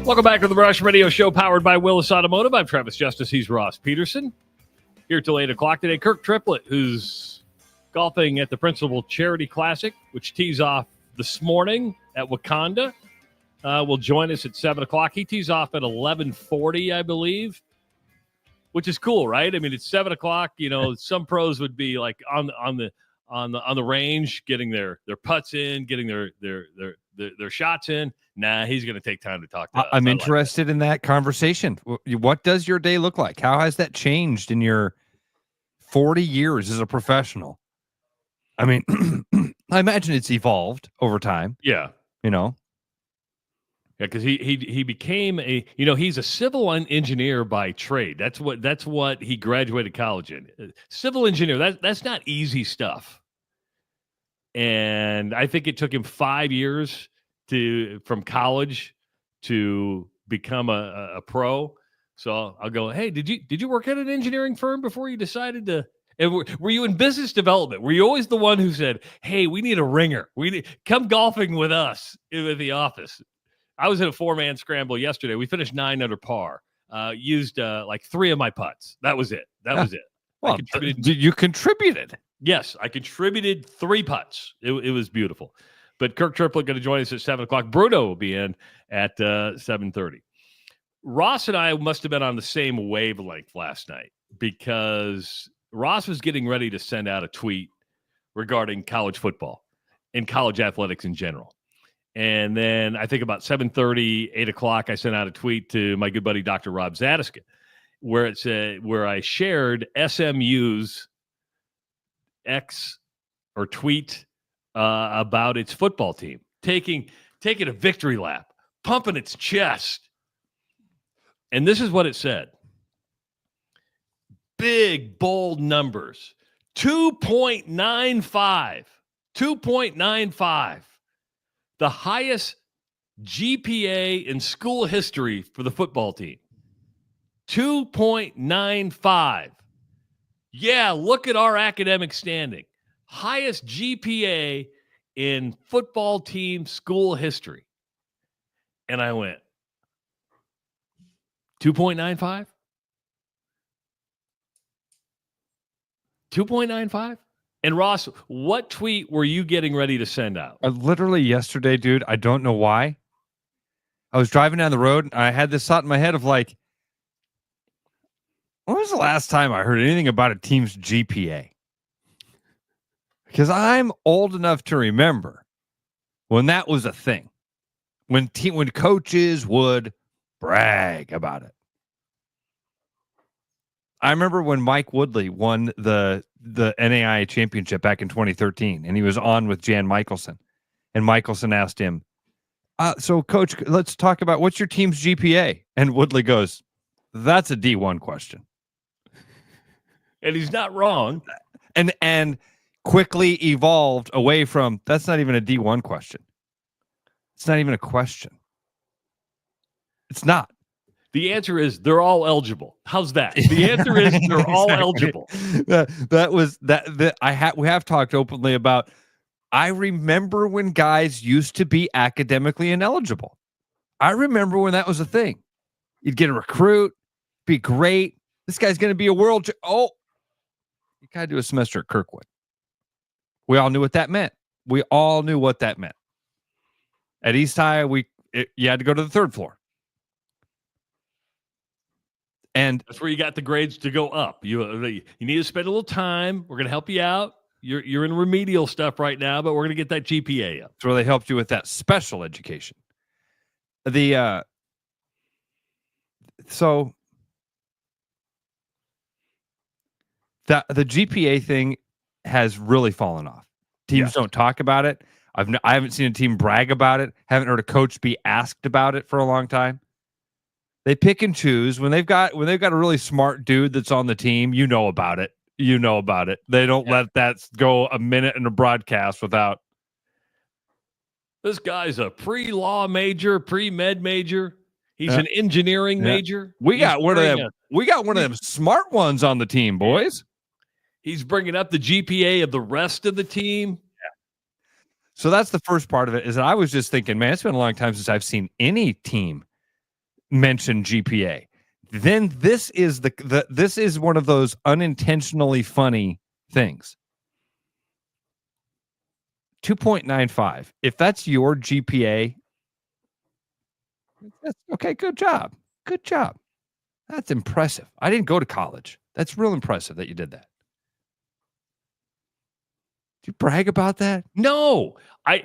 Welcome back to the Rush Radio Show, powered by Willis Automotive. I'm Travis Justice. He's Ross Peterson. Here till 8 o'clock today. Kirk Triplett, who's golfing at the Principal Charity Classic, which tees off this morning at Wakanda, will join us at 7 o'clock. He tees off at 11:40, I believe, which is cool, right? I mean, it's 7 o'clock. You know, some pros would be like on the range, getting their putts in, getting their shots in. Nah, he's going to take time to talk to us. I'm interested in that conversation. What does your day look like? How has that changed in your 40 years as a professional? I mean, I imagine it's evolved over time. Yeah. You know? Yeah, because he became he's a civil engineer by trade. That's what he graduated college in. Civil engineer, that's not easy stuff. And I think it took him 5 years from college to become a pro. So I'll go, hey, did you work at an engineering firm before you decided to? And were you in business development? Were you always the one who said, hey, we need a ringer. Come golfing with us in the office. I was in a 4-man scramble yesterday. We finished 9 under par. Used like 3 of my putts. That was it. Was it. Well, you contributed. Yes, I contributed 3 putts. It was beautiful. But Kirk Triplett going to join us at 7 o'clock. Bruno will be in at 7:30. Ross and I must have been on the same wavelength last night because Ross was getting ready to send out a tweet regarding college football and college athletics in general. And then I think about 7:30, 8 o'clock, I sent out a tweet to my good buddy, Dr. Rob Zadiskin, where it said, where I shared SMU's tweet about its football team taking a victory lap, pumping its chest. And this is what it said. Big, bold numbers. 2.95. 2.95. The highest GPA in school history for the football team. 2.95. Yeah, look at our academic standing. Highest GPA in football team school history. And I went, 2.95? 2.95? And Ross, what tweet were you getting ready to send out? Literally yesterday, dude, I don't know why. I was driving down the road and I had this thought in my head of like, when was the last time I heard anything about a team's GPA? Because I'm old enough to remember when that was a thing. When coaches would brag about it. I remember when Mike Woodley won the NAIA championship back in 2013, and he was on with Jan Michelson. And Michelson asked him, so coach, let's talk about what's your team's GPA? And Woodley goes, that's a D1 question. And he's not wrong. And quickly evolved away from, that's not even a D1 question. It's not even a question. It's not. The answer is they're all eligible. How's that? The answer is they're all eligible. We have talked openly about. I remember when guys used to be academically ineligible. I remember when that was a thing. You'd get a recruit, be great. This guy's going to be a world. You got to do a semester at Kirkwood. We all knew what that meant. At East High, you had to go to the 3rd floor. And that's where you got the grades to go up. You need to spend a little time. We're going to help you out. You're in remedial stuff right now, but we're going to get that GPA up. That's where they helped you with that special education. So the GPA thing has really fallen off. Teams don't talk about it. I haven't seen a team brag about it. Haven't heard a coach be asked about it for a long time. They pick and choose when they've got a really smart dude that's on the team. You know about it. They don't let that go a minute in a broadcast without. This guy's a pre-law major, pre-med major. He's an engineering major. We got one of them smart ones on the team, boys. He's bringing up the GPA of the rest of the team. Yeah. So that's the first part of it. Is that I was just thinking, man, it's been a long time since I've seen any team mention GPA. Then this is this is one of those unintentionally funny things. 2.95. If that's your GPA, that's okay. Good job. That's impressive. I didn't go to college. That's real impressive that you did that. Do you brag about that? No,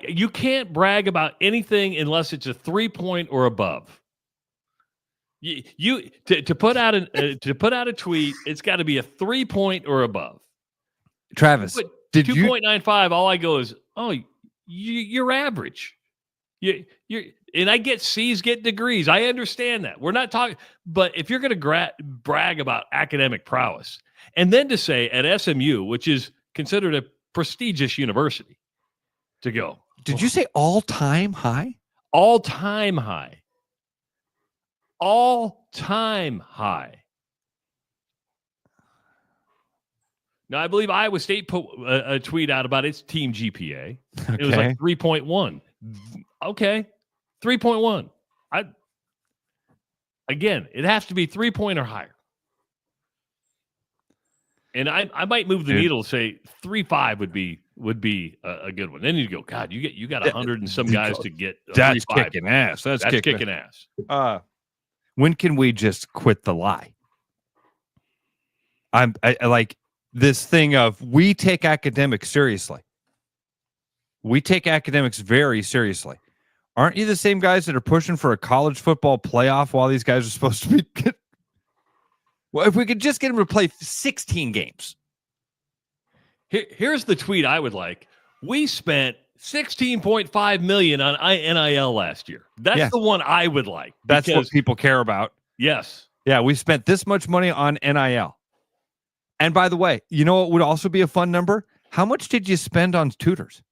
you can't brag about anything unless it's a 3-point or above. To put out a tweet, it's got to be a 3-point or above. Travis, did 2.95? All I go is, you're average. And I get C's, get degrees. I understand that. We're not talking, but if you're going to brag about academic prowess, and then to say at SMU, which is considered a prestigious university, to go. Did you say all-time high? All-time high. All-time high. Now, I believe Iowa State put a tweet out about its team GPA. Okay. It was like 3.1. Okay, 3.1. Again, it has to be 3-point or higher. And I might move the needle, say 3.5 would be a good one. Then you go, God, you got 100 and some guys to get. That's 3.5. kicking ass. That's kicking ass. When can we just quit the lie? I like this thing of we take academics seriously. We take academics very seriously. Aren't you the same guys that are pushing for a college football playoff while these guys are supposed to be? Well, if we could just get them to play 16 games. Here's the tweet I would like. We spent $16.5 million on NIL last year. That's the one I would like. That's what people care about. Yes. Yeah, we spent this much money on NIL. And by the way, you know what would also be a fun number? How much did you spend on tutors?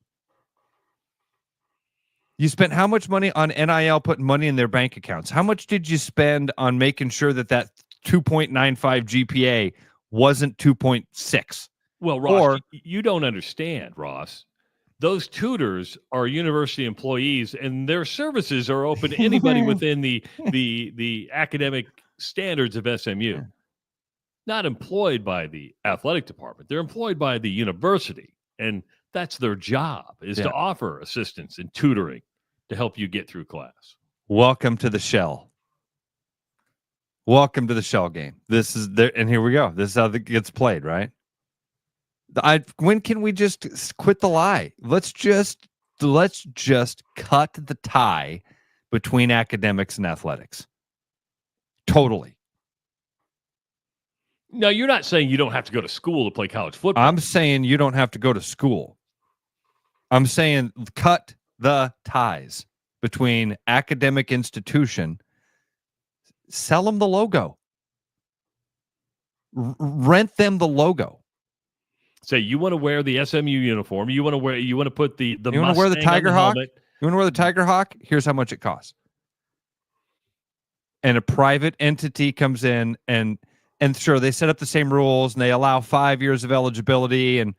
You spent how much money on NIL putting money in their bank accounts? How much did you spend on making sure that 2.95 GPA wasn't 2.6? Well, Ross, you don't understand, Ross. Those tutors are university employees, and their services are open to anybody within the academic standards of SMU. Not employed by the athletic department. They're employed by the university, and that's their job, is to offer assistance and tutoring to help you get through class. Welcome to the shell. Welcome to the shell game. This is there, and here we go. This is how it gets played, right? When can we just quit the lie? Let's just cut the tie between academics and athletics. Totally. No, you're not saying you don't have to go to school to play college football. I'm saying you don't have to go to school. I'm saying cut the ties between academic institution. Sell them the logo. Rent them the logo. Say you want to wear the SMU uniform. You want to put the you want to wear the Tiger Hawk. You want to wear the Tiger Hawk. Here's how much it costs. And a private entity comes in and sure, they set up the same rules and they allow 5 years of eligibility. And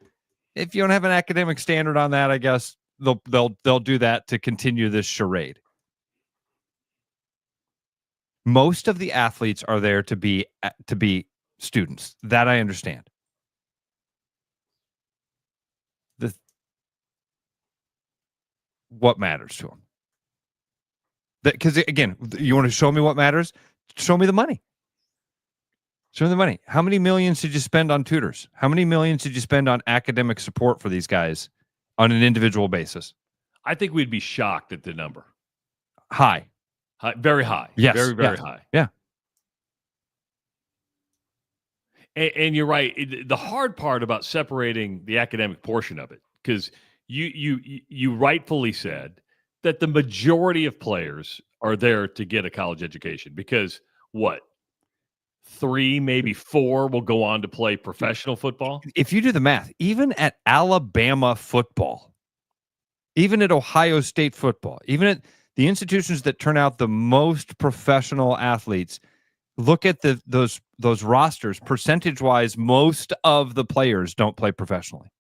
if you don't have an academic standard on that, I guess they'll do that to continue this charade. Most of the athletes are there to be students. That I understand. What matters to them? Because again, you want to show me what matters? Show me the money. Show me the money. How many millions did you spend on tutors? How many millions did you spend on academic support for these guys on an individual basis? I think we'd be shocked at the number. High. Very high. Yes. Very, very high. Yeah. And you're right. The hard part about separating the academic portion of it, because you rightfully said that the majority of players are there to get a college education because what? 3, maybe 4 will go on to play professional football. If you do the math, even at Alabama football, even at Ohio State football, even at the institutions that turn out the most professional athletes, look at those rosters. Percentage-wise, most of the players don't play professionally.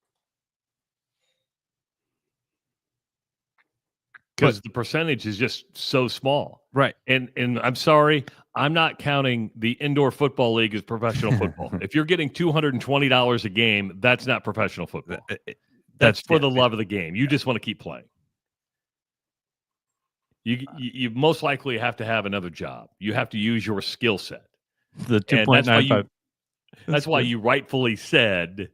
Because the percentage is just so small. Right. And I'm sorry, I'm not counting the indoor football league as professional football. If you're getting $220 a game, that's not professional football. That's for the love of the game. You just want to keep playing. You most likely have to have another job. You have to use your skill set. The 2.95. That's why you rightfully said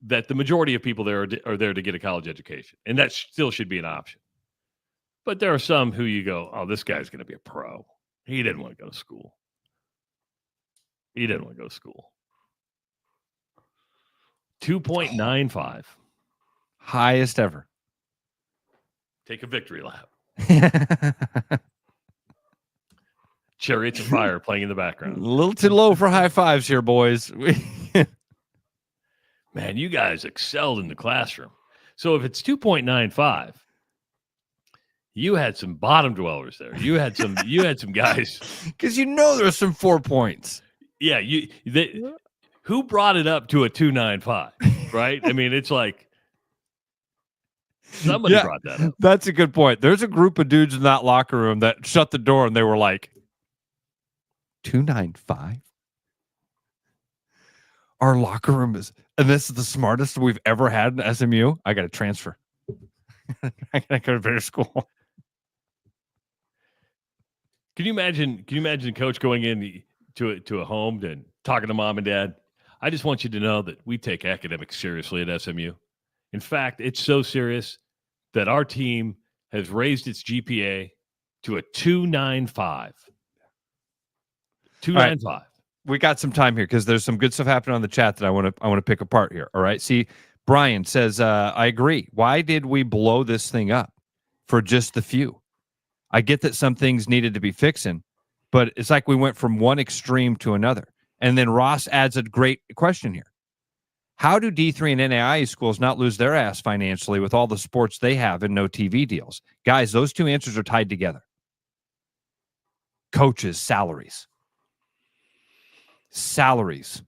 that the majority of people there are there to get a college education. And that still should be an option. But there are some who you go, oh, this guy's going to be a pro. He didn't want to go to school. He didn't want to go to school. 2.95. Highest ever. Take a victory lap. Chariots of Fire playing in the background. A little too low for high fives here, boys. Man, you guys excelled in the classroom. So if it's 2.95, you had some bottom dwellers there. You had some guys because there's some 4 points. Yeah, who brought it up to a 2.95, right? I mean, it's like somebody brought that up. That's a good point. There's a group of dudes in that locker room that shut the door and they were like, 2.95. Our locker room is, and this is the smartest we've ever had in SMU. I got to transfer. I got to go to better school. Can you imagine coach going in to a home and talking to mom and dad? I just want you to know that we take academics seriously at SMU. In fact, it's so serious that our team has raised its GPA to a 2.95. 2.95. Right. We got some time here because there's some good stuff happening on the chat that I want to pick apart here. All right. See, Brian says, I agree. Why did we blow this thing up for just the few? I get that some things needed to be fixing, but it's like we went from one extreme to another. And then Ross adds a great question here. How do D3 and NAIA schools not lose their ass financially with all the sports they have and no TV deals? Guys, those two answers are tied together. Coaches' salaries. The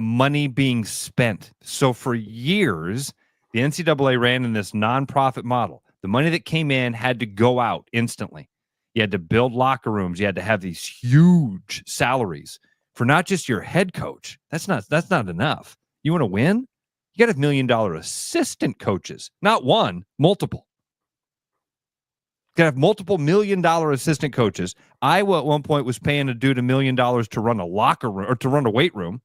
money being spent. So for years, the NCAA ran in this nonprofit model. The money that came in had to go out instantly. You had to build locker rooms. You had to have these huge salaries for not just your head coach. That's not enough. You want to win? You got to have $1 million assistant coaches, not one, multiple. You got to have multiple $1 million assistant coaches. Iowa at one point was paying a dude $1 million to run a locker room or to run a weight room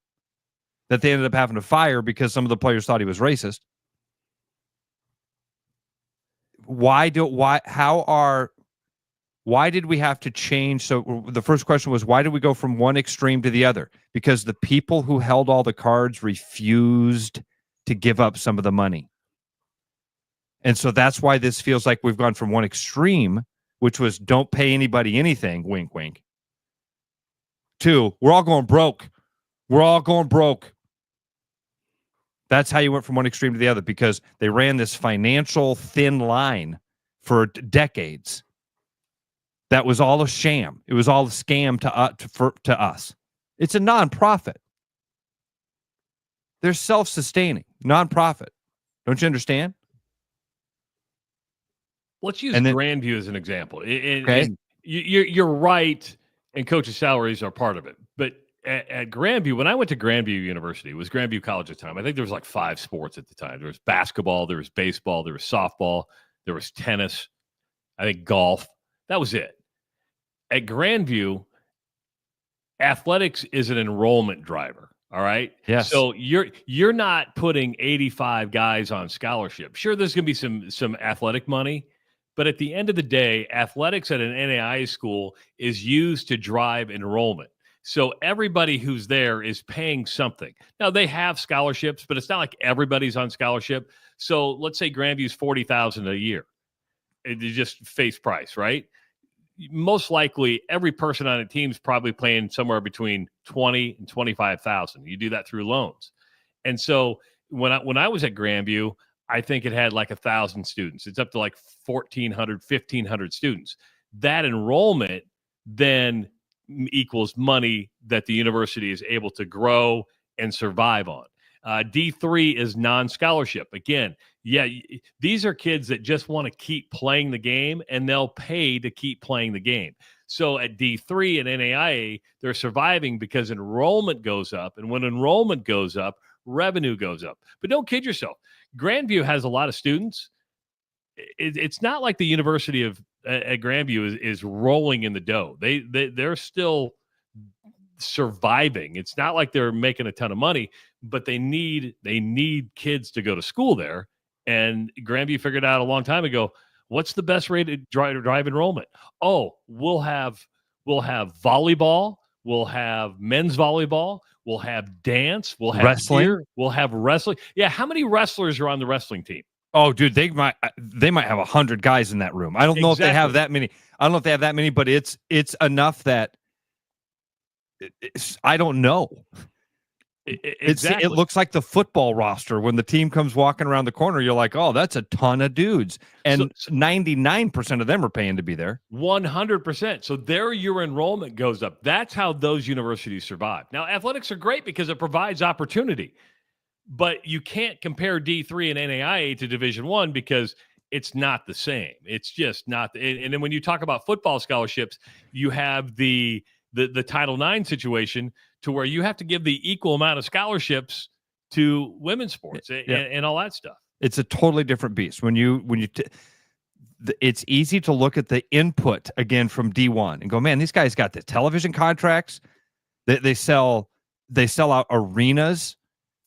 that they ended up having to fire because some of the players thought he was racist. Why did we have to change? So the first question was, why did we go from one extreme to the other? Because the people who held all the cards refused to give up some of the money. And so that's why this feels like we've gone from one extreme, which was don't pay anybody anything, wink, wink, to we're all going broke. We're all going broke. That's how you went from one extreme to the other, because they ran this financial thin line for decades. That was all a sham. It was all a scam to us. It's a nonprofit. They're self-sustaining, nonprofit. Don't you understand? Let's use Grandview as an example. Okay. You're right, and coaches' salaries are part of it. But at Grandview, when I went to Grandview University, it was Grandview College at the time. I think there was like 5 sports at the time. There was basketball, there was baseball, there was softball, there was tennis, I think golf. That was it. At Grandview, athletics is an enrollment driver. All right. Yes. So you're not putting 85 guys on scholarship. Sure, there's going to be some athletic money, but at the end of the day, athletics at an NAIA school is used to drive enrollment. So everybody who's there is paying something. Now they have scholarships, but it's not like everybody's on scholarship. So let's say Grandview's $40,000 a year. It just face price, right? Most likely every person on a team is probably playing somewhere between 20 and 25,000. You do that through loans. And so when I was at Grandview, I think it had like 1,000 students. It's up to like 1,400, 1,500 students. That enrollment then equals money that the university is able to grow and survive on. D3 is non-scholarship. Again, these are kids that just want to keep playing the game, and they'll pay to keep playing the game. So at D3 and NAIA, they're surviving because enrollment goes up. And when enrollment goes up, revenue goes up. But don't kid yourself. Grandview has a lot of students. It's not like the University of at Grandview is rolling in the dough. They're still surviving. It's not like they're making a ton of money, but they need kids to go to school there. And Grandview figured out a long time ago, what's the best way to drive enrollment? Oh, we'll have volleyball, we'll have men's volleyball, we'll have dance, we'll have wrestling, we'll have wrestling. Yeah, how many wrestlers are on the wrestling team? Oh, dude, they might have 100 guys in that room. I don't know if they have that many. I don't know if they have that many, but it's enough that I don't know. Exactly. It looks like the football roster when the team comes walking around the corner. You're like, oh, that's a ton of dudes, and 99% of them are paying to be there. 100%. So there, your enrollment goes up. That's how those universities survive. Now, athletics are great because it provides opportunity, but you can't compare D3 and NAIA to Division I because it's not the same. It's just not. And then when you talk about football scholarships, you have the Title IX situation to where you have to give the equal amount of scholarships to women's sports and all that stuff. It's a totally different beast. It's easy to look at the input again from D1 and go, man, these guys got the television contracts. They sell out arenas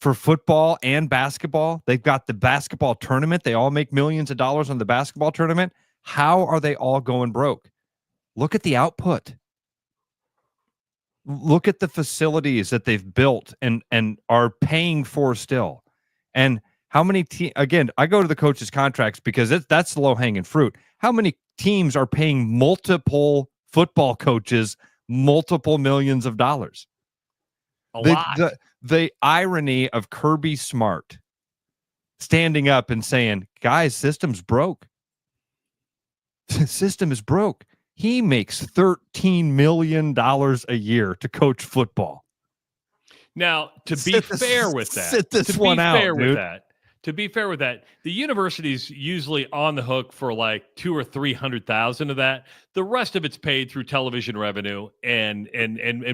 for football and basketball. They've got the basketball tournament. They all make millions of dollars on the basketball tournament. How are they all going broke? Look at the output. Look at the facilities that they've built and are paying for still. And how many again, I go to the coaches' contracts because that's the low-hanging fruit. How many teams are paying multiple football coaches multiple millions of dollars? A lot. The irony of Kirby Smart standing up and saying, guys, system's broke. The system is broke. He makes $13 million a year to coach football. Now, to be fair with that, the university's usually on the hook for like $200,000 or $300,000 of that. The rest of it's paid through television revenue and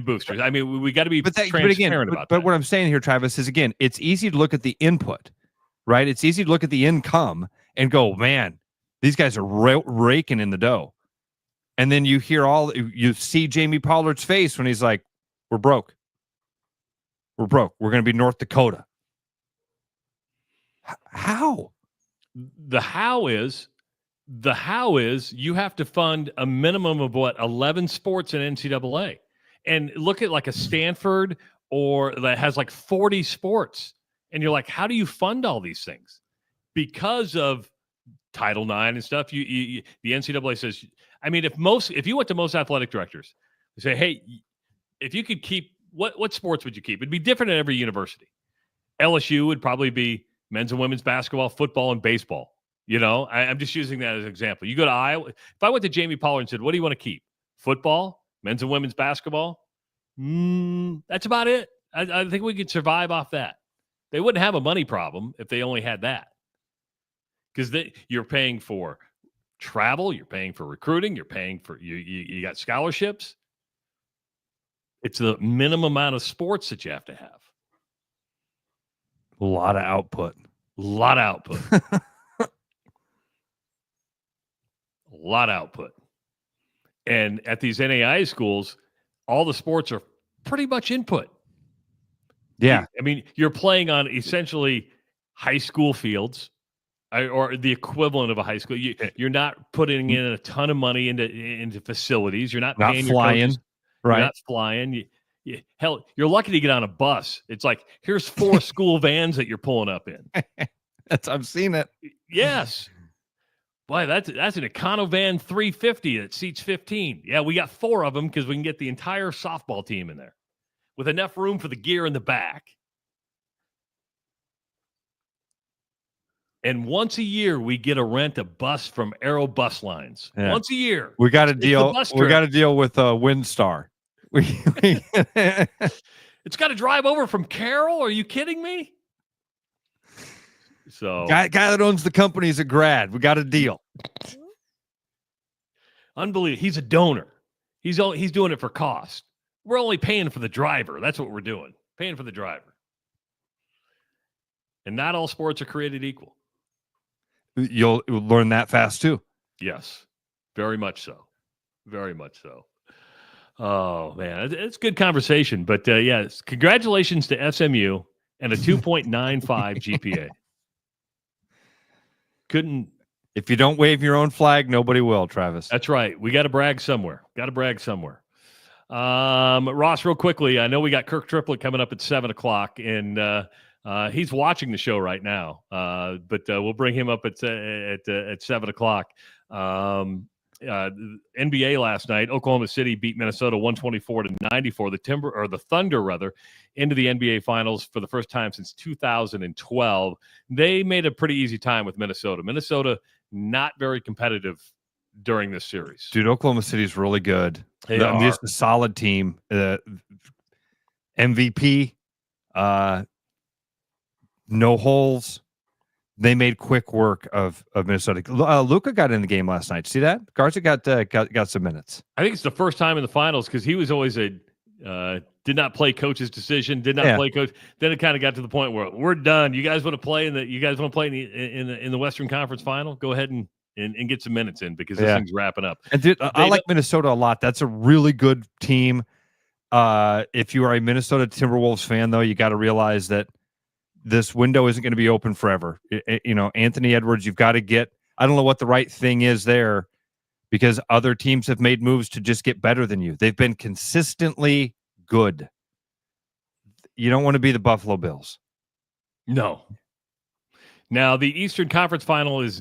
boosters. I mean, we got to be transparent about that. But what I'm saying here, Travis, is again, it's easy to look at the input, right? It's easy to look at the income and go, man, these guys are raking in the dough. And then you see Jamie Pollard's face when he's like, we're broke. We're broke. We're going to be North Dakota. How? The how is you have to fund a minimum of 11 sports in NCAA. And look at like a Stanford or that has like 40 sports. And you're like, how do you fund all these things? Because of Title IX and stuff. The NCAA says, I mean, if you went to most athletic directors, they say, hey, if you could keep what sports would you keep? It'd be different at every university. LSU would probably be men's and women's basketball, football, and baseball. You know, I'm just using that as an example. You go to Iowa. If I went to Jamie Pollard and said, what do you want to keep? Football, men's and women's basketball? That's about it. I think we could survive off that. They wouldn't have a money problem if they only had that. Because you're paying for travel, you're paying for recruiting, you're paying for you got scholarships. It's the minimum amount of sports that you have to have. A lot of output. A lot of output. And at these NAIA schools, all the sports are pretty much input. Yeah. I mean, you're playing on essentially high school fields or the equivalent of a high school. You're not putting in a ton of money into facilities. You're not paying flying. Your coaches. Right. You're not flying. Hell, you're lucky to get on a bus. It's like, here's 4 school vans that you're pulling up in. I've seen it. Yes. Boy, that's an Econovan 350 that seats 15. Yeah, we got 4 of them because we can get the entire softball team in there with enough room for the gear in the back. And once a year, we get to rent a bus from Aero Bus Lines. Yeah. Once a year. We got to deal. We got to deal with Windstar. It's got to drive over from Carroll. Are you kidding me? So guy that owns the company is a grad. We got a deal. Unbelievable. He's a donor. He's doing it for cost. We're only paying for the driver. That's what we're doing. Paying for the driver. And not all sports are created equal. You'll learn that fast too. Yes, very much so. Very much so. Oh, man, it's good conversation. But, yes, congratulations to SMU and a 2.95 GPA. If you don't wave your own flag, nobody will, Travis. That's right. We got to brag somewhere. Ross, real quickly, I know we got Kirk Triplett coming up at 7 o'clock, and he's watching the show right now. But we'll bring him up at 7 o'clock. NBA last night, Oklahoma City beat Minnesota 124-94. The Thunder into the NBA Finals for the first time since 2012. They made a pretty easy time with Minnesota. Minnesota not very competitive during this series. Dude, Oklahoma City's really good. They are just a solid team. MVP, no holes. They made quick work of Minnesota. Luka got in the game last night. See that? Garza got some minutes. I think it's the first time in the finals because he was always did not play coach's decision, did not play coach. Then it kind of got to the point where we're done. You guys want to play in the Western Conference Final? Go ahead and get some minutes in because this thing's wrapping up. And dude, I like Minnesota a lot. That's a really good team. If you are a Minnesota Timberwolves fan, though, you got to realize that this window isn't going to be open forever. Anthony Edwards, you've got to get, I don't know what the right thing is there because other teams have made moves to just get better than you. They've been consistently good. You don't want to be the Buffalo Bills. No. Now, the Eastern Conference Final is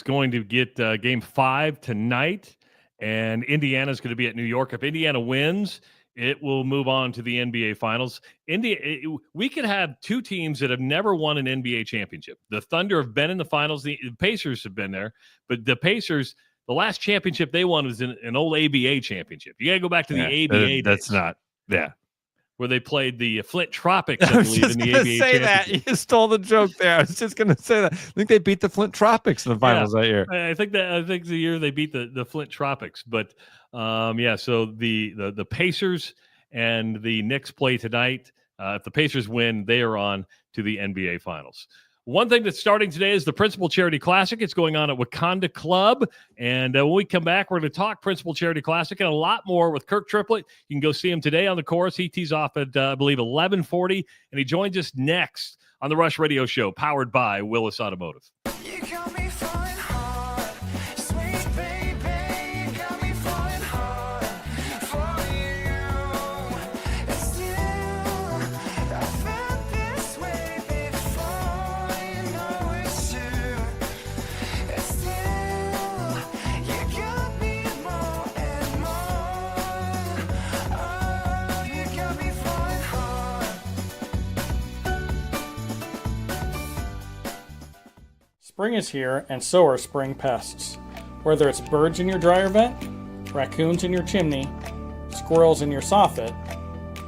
going to get Game 5 tonight, and Indiana's going to be at New York. If Indiana wins, it will move on to the NBA Finals. We could have two teams that have never won an NBA championship. The Thunder have been in the finals. The Pacers have been there. But the Pacers, the last championship they won was an old ABA championship. You got to go back to the ABA That's days, not, where they played the Flint Tropics, I believe, in the ABA say that. championship. You stole the joke there. I was just going to say that. I think they beat the Flint Tropics in the finals that year. I think the year they beat the Flint Tropics. But so the Pacers and the Knicks play tonight. If the Pacers win, they are on to the NBA Finals. One thing that's starting today is the Principal Charity Classic. It's going on at Wakanda Club. And when we come back, we're going to talk Principal Charity Classic and a lot more with Kirk Triplett. You can go see him today on the course. He tees off at, I believe, 11:40. And he joins us next on the Rush Radio Show, powered by Willis Automotive. Spring is here, and so are spring pests. Whether it's birds in your dryer vent, raccoons in your chimney, squirrels in your soffit,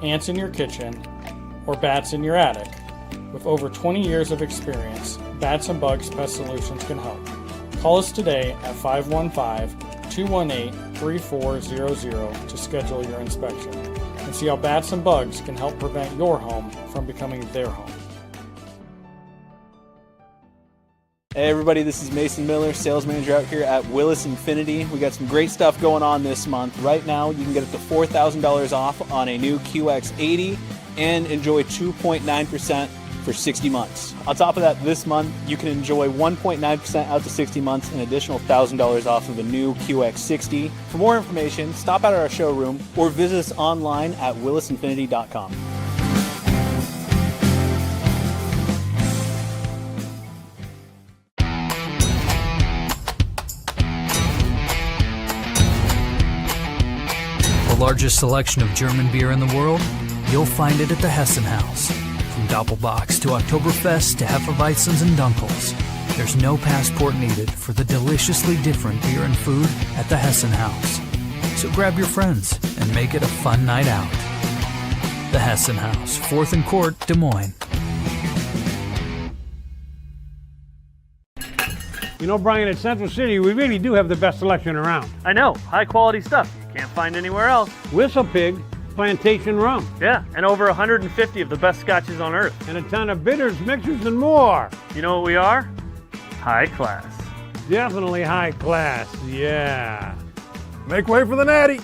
ants in your kitchen, or bats in your attic, with over 20 years of experience, Bats and Bugs Pest Solutions can help. Call us today at 515-218-3400 to schedule your inspection and see how Bats and Bugs can help prevent your home from becoming their home. Hey everybody, this is Mason Miller, sales manager out here at Willis Infinity. We got some great stuff going on this month. Right now, you can get up to $4,000 off on a new QX80 and enjoy 2.9% for 60 months. On top of that, this month, you can enjoy 1.9% out to 60 months, an additional $1,000 off of a new QX60. For more information, stop at our showroom or visit us online at willisinfinity.com. Largest selection of German beer in the world? You'll find it at the Hessen House. From Doppelbocks to Oktoberfest to Hefeweizens and Dunkels, there's no passport needed for the deliciously different beer and food at the Hessen House. So grab your friends and make it a fun night out. The Hessen House, 4th and Court, Des Moines. You know, Brian, at Central City, we really do have the best selection around. I know, high quality stuff you can't find anywhere else. Whistle Pig Plantation Rum. Yeah, and over 150 of the best scotches on earth. And a ton of bitters, mixers, and more. You know what we are? High class. Definitely high class, yeah. Make way for the natty.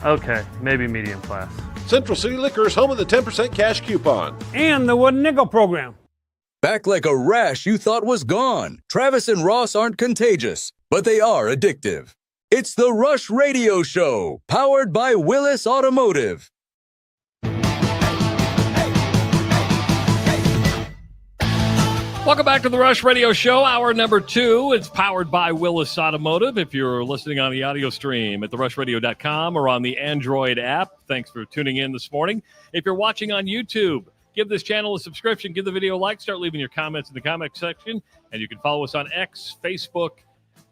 Okay, maybe medium class. Central City Liquors, home of the 10% cash coupon. And the Wooden Nickel program. Back like a rash you thought was gone. Travis and Ross aren't contagious, but they are addictive. It's the Rush Radio Show, powered by Willis Automotive. Welcome back to the Rush Radio Show, hour number 2. It's powered by Willis Automotive. If you're listening on the audio stream at therushradio.com or on the Android app, thanks for tuning in this morning. If you're watching on YouTube, give this channel a subscription, give the video a like, start leaving your comments in the comment section, and you can follow us on X, Facebook,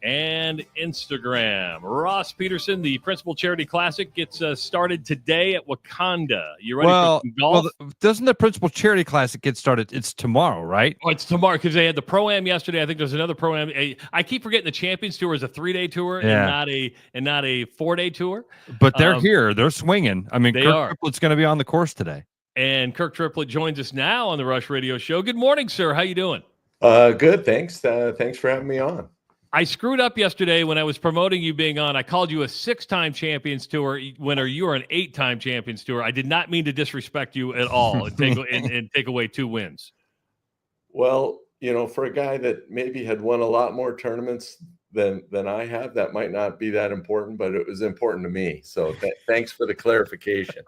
and Instagram. Ross Peterson, the Principal Charity Classic, gets started today at Wakanda. You ready for some golf? Well, doesn't the Principal Charity Classic get started? It's tomorrow, right? Oh, it's tomorrow because they had the Pro-Am yesterday. I think there's another Pro-Am. I keep forgetting the Champions Tour is a 3-day tour and not a 4-day tour. But they're here. They're swinging. I mean, Kirk Triplett's going to be on the course today. And Kirk Triplett joins us now on the Rush Radio Show. Good morning, sir. How you doing? Good, thanks. Thanks for having me on. I screwed up yesterday when I was promoting you being on. I called you a 6-time Champions Tour winner. You are an 8-time Champions Tour. I did not mean to disrespect you at all and take away 2 wins. Well, for a guy that maybe had won a lot more tournaments than I have, that might not be that important, but it was important to me. So thanks for the clarification.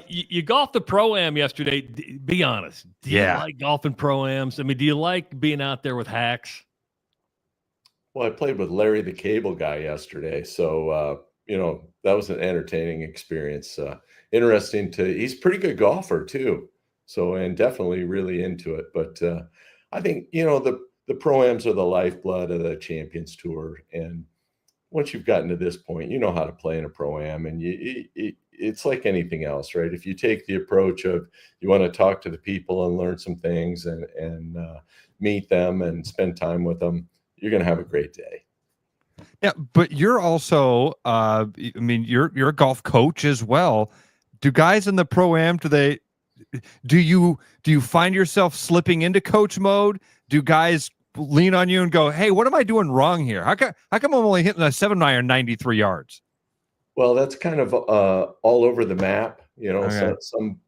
You golfed the Pro-Am yesterday. Be honest. Do you like golfing Pro-Ams? I mean, do you like being out there with hacks? Well, I played with Larry the Cable Guy yesterday. So, that was an entertaining experience. Interesting he's a pretty good golfer too. So, and definitely really into it. But I think, the Pro-Ams are the lifeblood of the Champions Tour. And once you've gotten to this point, you know how to play in a Pro-Am, and it's like anything else, right? If you take the approach of you want to talk to the people and learn some things and meet them and spend time with them, you're going to have a great day. Yeah, but you're also, you're a golf coach as well. Do guys in the Pro-Am, do you find yourself slipping into coach mode? Do guys lean on you and go, "Hey, what am I doing wrong here? How come I'm only hitting a 7-iron 93 yards?" Well, that's kind of all over the map. Okay.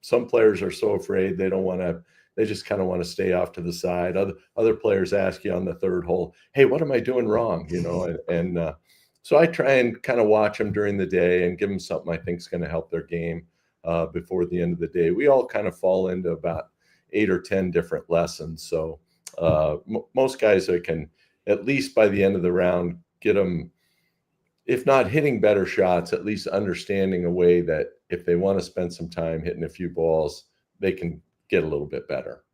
Some players are so afraid they don't want to. They just kind of want to stay off to the side. Other players ask you on the 3rd hole, "Hey, what am I doing wrong?" So I try and kind of watch them during the day and give them something I think is going to help their game before the end of the day. We all kind of fall into about 8 or 10 different lessons. So most guys, I can at least by the end of the round get them, if not hitting better shots, at least understanding a way that if they want to spend some time hitting a few balls, they can get a little bit better.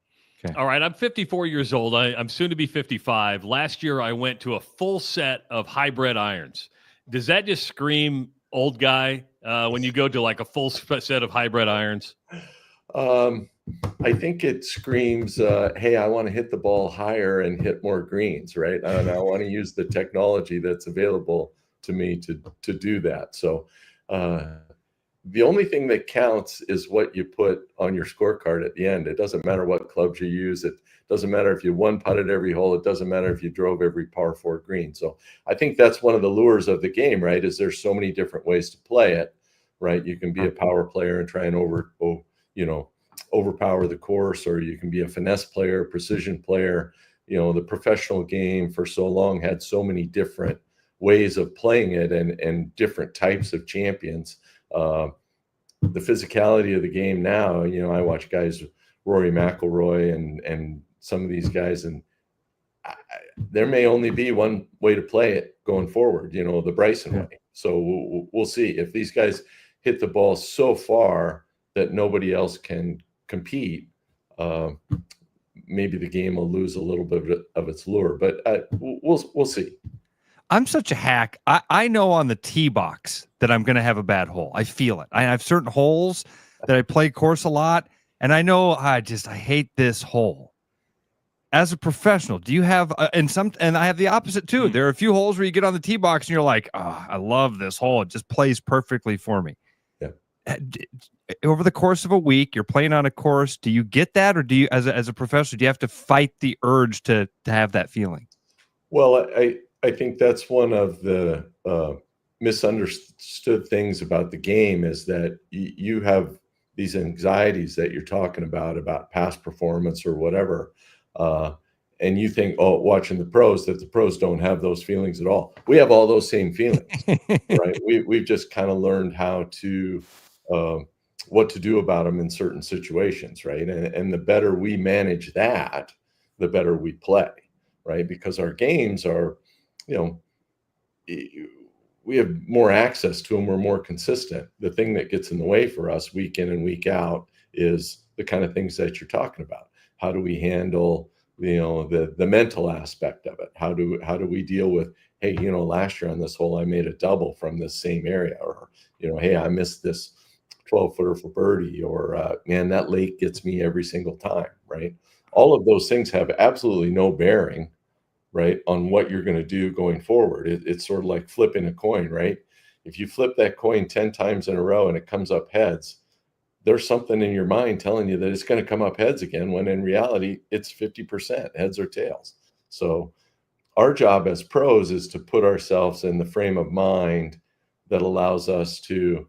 Okay. All right. I'm 54 years old. I'm soon to be 55. Last year, I went to a full set of hybrid irons. Does that just scream old guy when you go to like a full set of hybrid irons? I think it screams, hey, I want to hit the ball higher and hit more greens, right? I want to use the technology that's available to me to do that. So the only thing that counts is what you put on your scorecard at the end. It doesn't matter what clubs you use. It doesn't matter if you 1-putted every hole. It doesn't matter if you drove every par 4 green. So I think that's one of the lures of the game, right? Is there's so many different ways to play it, right? You can be a power player and try and overpower the course, or you can be a finesse player, precision player. The professional game for so long had so many different ways of playing it and different types of champions. The physicality of the game now, I watch guys, Rory McIlroy and some of these guys, and there may only be one way to play it going forward, the Bryson way. So we'll see if these guys hit the ball so far that nobody else can compete. Maybe the game will lose a little bit of its lure, but we'll see. I'm such a hack. I know on the tee box that I'm going to have a bad hole. I feel it. I have certain holes that I play course a lot, and I know I hate this hole. As a professional, do you have and I have the opposite too. There are a few holes where you get on the tee box and you're like, "Oh, I love this hole. It just plays perfectly for me." Yeah. Over the course of a week, you're playing on a course. Do you get that, or do you, as a professional, do you have to fight the urge to have that feeling? Well, I think that's one of the misunderstood things about the game is that you have these anxieties that you're talking about past performance or whatever. And you think, watching the pros, that the pros don't have those feelings at all. We have all those same feelings, right? We've just kind of learned how to what to do about them in certain situations, right? And the better we manage that, the better we play, right? Because our games are, we have more access to them. We're more consistent. The thing that gets in the way for us week in and week out is the kind of things that you're talking about. How do we handle, the mental aspect of it? How do we deal with, hey, last year on this hole, I made a double from this same area, or, hey, I missed this 12-footer for birdie, or man, that lake gets me every single time, right? All of those things have absolutely no bearing, right, on what you're going to do going forward. It's sort of like flipping a coin, right? If you flip that coin 10 times in a row and it comes up heads, there's something in your mind telling you that it's going to come up heads again, when in reality, it's 50% heads or tails. So our job as pros is to put ourselves in the frame of mind that allows us to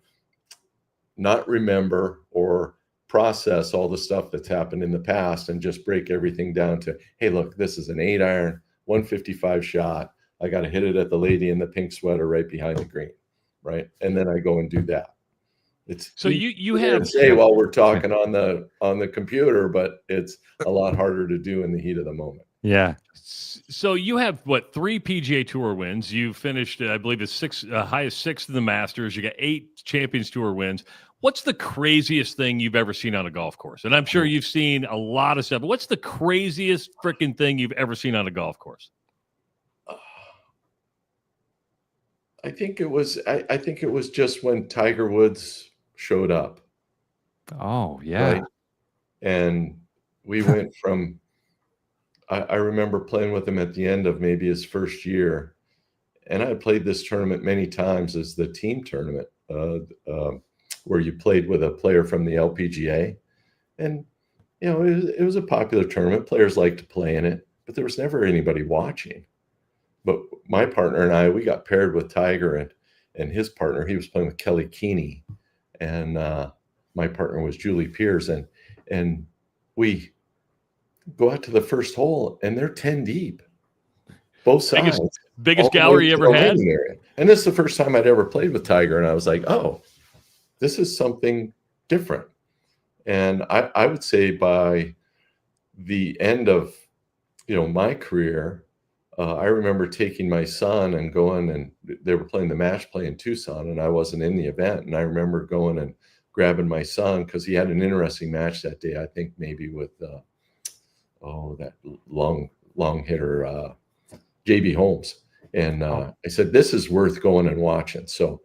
not remember or process all the stuff that's happened in the past and just break everything down to, hey, look, this is an 8-iron, 155 shot. I got to hit it at the lady in the pink sweater right behind the green, right? And then I go and do that. It's so you have say while we're talking on the computer, but it's a lot harder to do in the heat of the moment. Yeah. So you have 3 PGA Tour wins. You finished, I believe, highest 6 in the Masters. You got 8 Champions Tour wins. What's the craziest thing you've ever seen on a golf course? And I'm sure you've seen a lot of stuff, but what's the craziest freaking thing you've ever seen on a golf course? I think it was just when Tiger Woods showed up. Oh, yeah. Right? And we went from, I remember playing with him at the end of maybe his first year. And I played this tournament many times as the team tournament, where you played with a player from the LPGA. And, it was a popular tournament. Players liked to play in it, but there was never anybody watching. But my partner and I, we got paired with Tiger and his partner. He was playing with Kelly Keeney, and my partner was Julie Pierce. And we go out to the first hole, and they're 10 deep, both sides. Biggest gallery you ever had? And this is the first time I'd ever played with Tiger, and I was like, oh, this is something different. And I would say by the end of, my career, I remember taking my son and going, and they were playing the match play in Tucson, and I wasn't in the event. And I remember going and grabbing my son because he had an interesting match that day. I think maybe with that long hitter JB Holmes. And I said, this is worth going and watching. So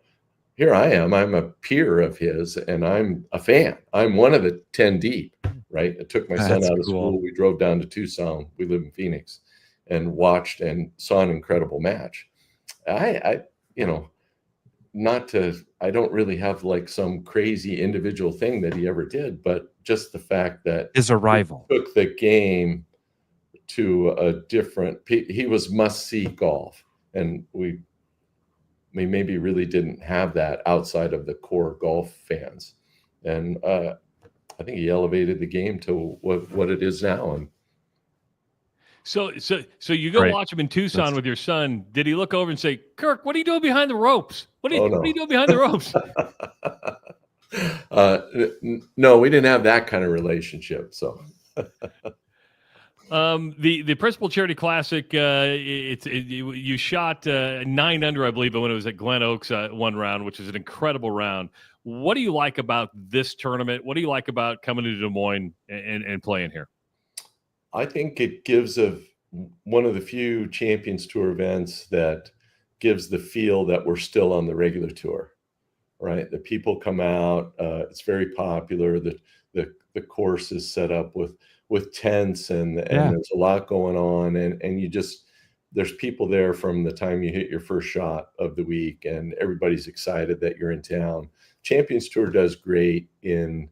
here I am. I'm a peer of his, and I'm a fan. I'm one of the 10 deep, right? I took my son out of school. We drove down to Tucson. We live in Phoenix, and watched and saw an incredible match. I don't really have like some crazy individual thing that he ever did, but just the fact that his arrival took the game to a different, he was must-see golf. And we maybe really didn't have that outside of the core golf fans. And I think he elevated the game to what it is now. And So you go watch him in Tucson with your son. Did he look over and say, Kirk, what are you doing behind the ropes? What are you doing behind the ropes? No, we didn't have that kind of relationship. So the Principal Charity Classic, you shot 9 under, I believe, when it was at Glen Oaks one round, which is an incredible round. What do you like about this tournament? What do you like about coming to Des Moines and playing here? I think it gives one of the few Champions Tour events that gives the feel that we're still on the regular tour, right? The people come out. It's very popular. The course is set up with tents and there's a lot going on. And there's people there from the time you hit your first shot of the week, and everybody's excited that you're in town. Champions Tour does great in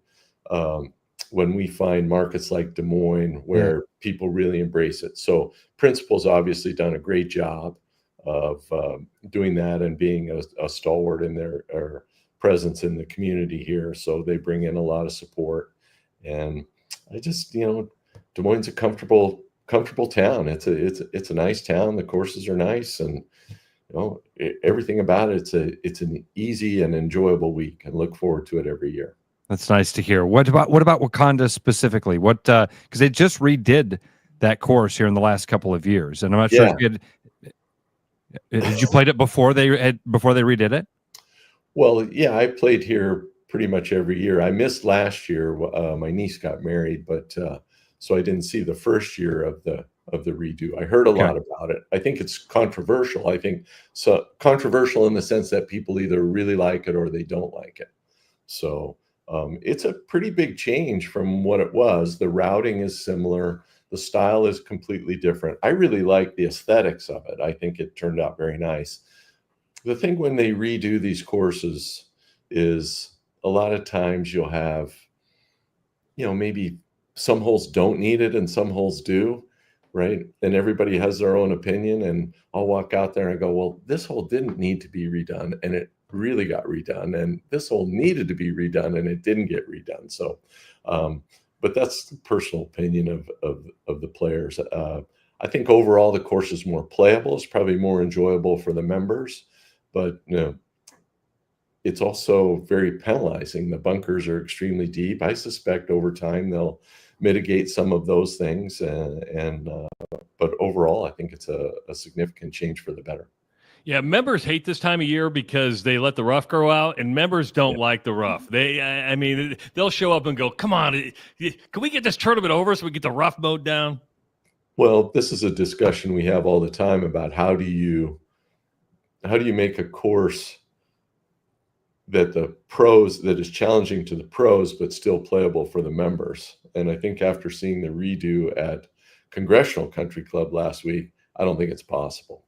when we find markets like Des Moines where people really embrace it. So Principal's obviously done a great job of doing that and being a stalwart in their presence in the community here. So they bring in a lot of support. And I just, Des Moines is a comfortable town. It's a nice town. The courses are nice, and everything about it. It's an easy and enjoyable week, and look forward to it every year. That's nice to hear. What about Wakanda specifically? What because they just redid that course here in the last couple of years, and I'm not sure if you did you played it before they redid it? Well, yeah, I played here pretty much every year. I missed last year. My niece got married, but so I didn't see the first year of the redo. I heard a lot about it. I think it's controversial. I think so controversial in the sense that people either really like it or they don't like it. So it's a pretty big change from what it was. The routing is similar. The style is completely different. I really like the aesthetics of it. I think it turned out very nice. The thing when they redo these courses is a lot of times you'll have, maybe some holes don't need it and some holes do, right? And everybody has their own opinion. And I'll walk out there and go, well, this hole didn't need to be redone, and it really got redone. And this hole needed to be redone, and it didn't get redone. So, but that's the personal opinion of the players. I think overall the course is more playable. It's probably more enjoyable for the members, but it's also very penalizing. The bunkers are extremely deep. I suspect over time they'll mitigate some of those things, but overall I think it's a significant change for the better. Yeah, members hate this time of year because they let the rough grow out, and members don't like the rough. They'll show up and go, come on, can we get this tournament over so we get the rough mode down? Well, this is a discussion we have all the time about how do you make a course that is challenging to the pros, but still playable for the members. And I think after seeing the redo at Congressional Country Club last week, I don't think it's possible.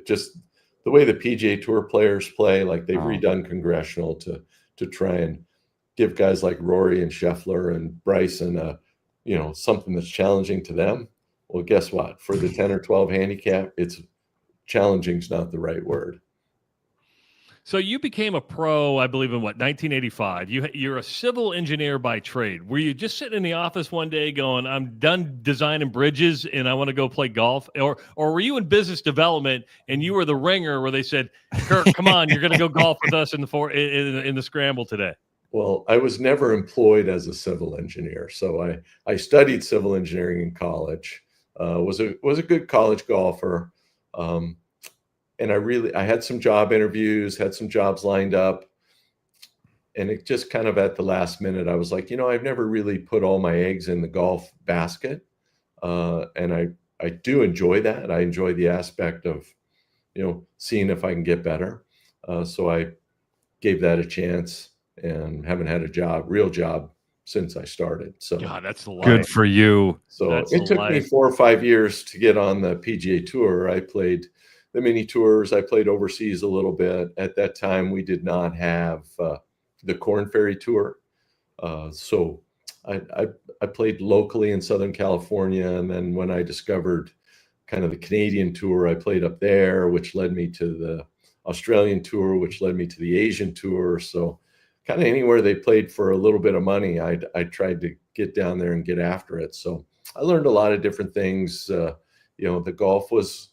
Just the way the PGA Tour players play, like they've redone Congressional to try and give guys like Rory and Scheffler and Bryson something that's challenging to them. Well, guess what? For the 10 or 12 handicap, it's challenging's not the right word. So you became a pro, I believe, in 1985. You're a civil engineer by trade. Were you just sitting in the office one day going, I'm done designing bridges and I want to go play golf? Or were you in business development and you were the ringer where they said, Kirk, come on, you're going to go golf with us in the scramble today? Well, I was never employed as a civil engineer. So I studied civil engineering in college, was a good college golfer. And I had some job interviews, had some jobs lined up. And it just kind of at the last minute, I was like, I've never really put all my eggs in the golf basket. And I do enjoy that. I enjoy the aspect of, seeing if I can get better. So I gave that a chance and haven't had a real job since I started. So God, that's a lot. Good for you. So it took me 4 or 5 years to get on the PGA Tour. I played the mini tours. I played overseas a little bit. At that time, we did not have the Corn Ferry Tour. So I played locally in Southern California. And then when I discovered kind of the Canadian Tour, I played up there, which led me to the Australian Tour, which led me to the Asian Tour. So kind of anywhere they played for a little bit of money, I tried to get down there and get after it. So I learned a lot of different things. The golf was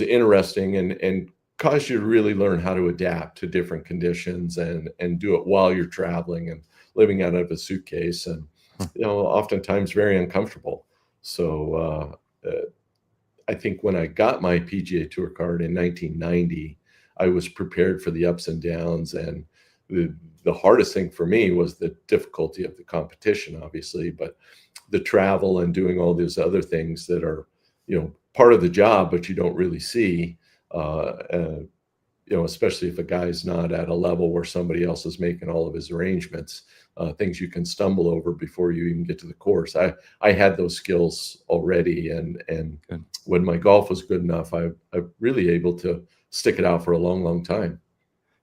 interesting and caused you to really learn how to adapt to different conditions and do it while you're traveling and living out of a suitcase and, oftentimes very uncomfortable. So I think when I got my PGA Tour card in 1990, I was prepared for the ups and downs. And the hardest thing for me was the difficulty of the competition, obviously, but the travel and doing all these other things that are, part of the job, but you don't really see, especially if a guy's not at a level where somebody else is making all of his arrangements, things you can stumble over before you even get to the course. I had those skills already. And when my golf was good enough, I really able to stick it out for a long, long time.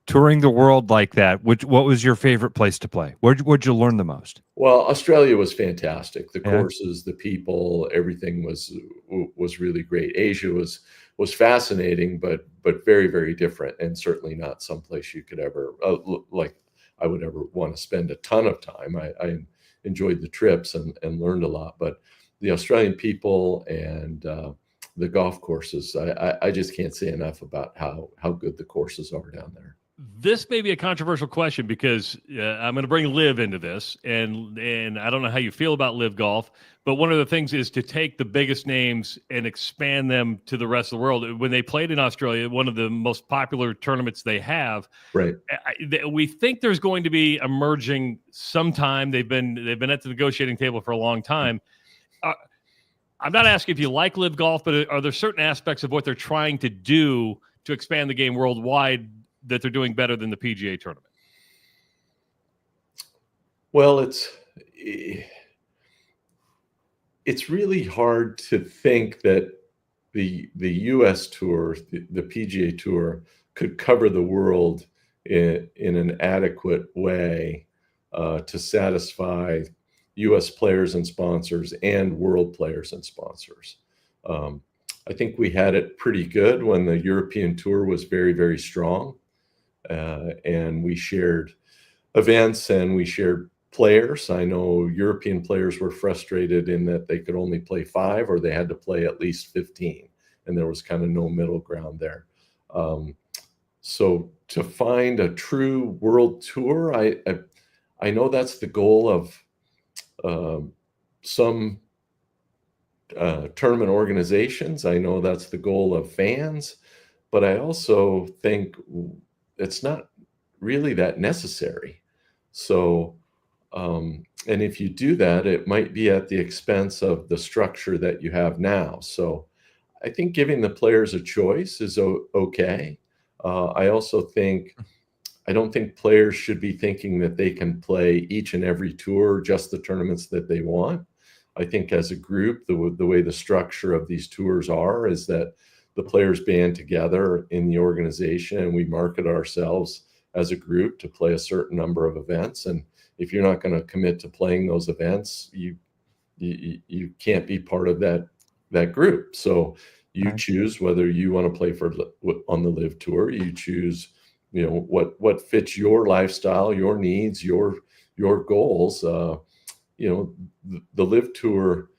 Touring the world like that, what was your favorite place to play? Where'd you learn the most? Well, Australia was fantastic. The courses, the people, everything was really great. Asia was fascinating, but very, very different, and certainly not someplace you could ever I would ever want to spend a ton of time. I enjoyed the trips and learned a lot, but the Australian people and the golf courses, I just can't say enough about how good the courses are down there. This may be a controversial question because I'm going to bring Liv into this, and I don't know how you feel about Liv Golf, but one of the things is to take the biggest names and expand them to the rest of the world. When they played in Australia, one of the most popular tournaments they have, right? We think there's going to be emerging sometime. They've been at the negotiating table for a long time. I'm not asking if you like Liv Golf, but are there certain aspects of what they're trying to do to expand the game worldwide that they're doing better than the PGA tournament? Well, it's really hard to think that the U.S. Tour, the PGA Tour, could cover the world in an adequate way to satisfy U.S. players and sponsors and world players and sponsors. I think we had it pretty good when the European Tour was very, very strong. And we shared events and we shared players. I know European players were frustrated in that they could only play 5 or they had to play at least 15. And there was kind of no middle ground there. So to find a true world tour, I know that's the goal of some tournament organizations. I know that's the goal of fans, but I also think it's not really that necessary. So, and if you do that, it might be at the expense of the structure that you have now. So I think giving the players a choice is okay. I also I don't think players should be thinking that they can play each and every tour, just the tournaments that they want. I think as a group, the way the structure of these tours is that the players band together in the organization and we market ourselves as a group to play a certain number of events. And if you're not going to commit to playing those events, you can't be part of that group. So you choose whether you want to play on the Live Tour. You choose, what fits your lifestyle, your needs, your goals. The Live Tour,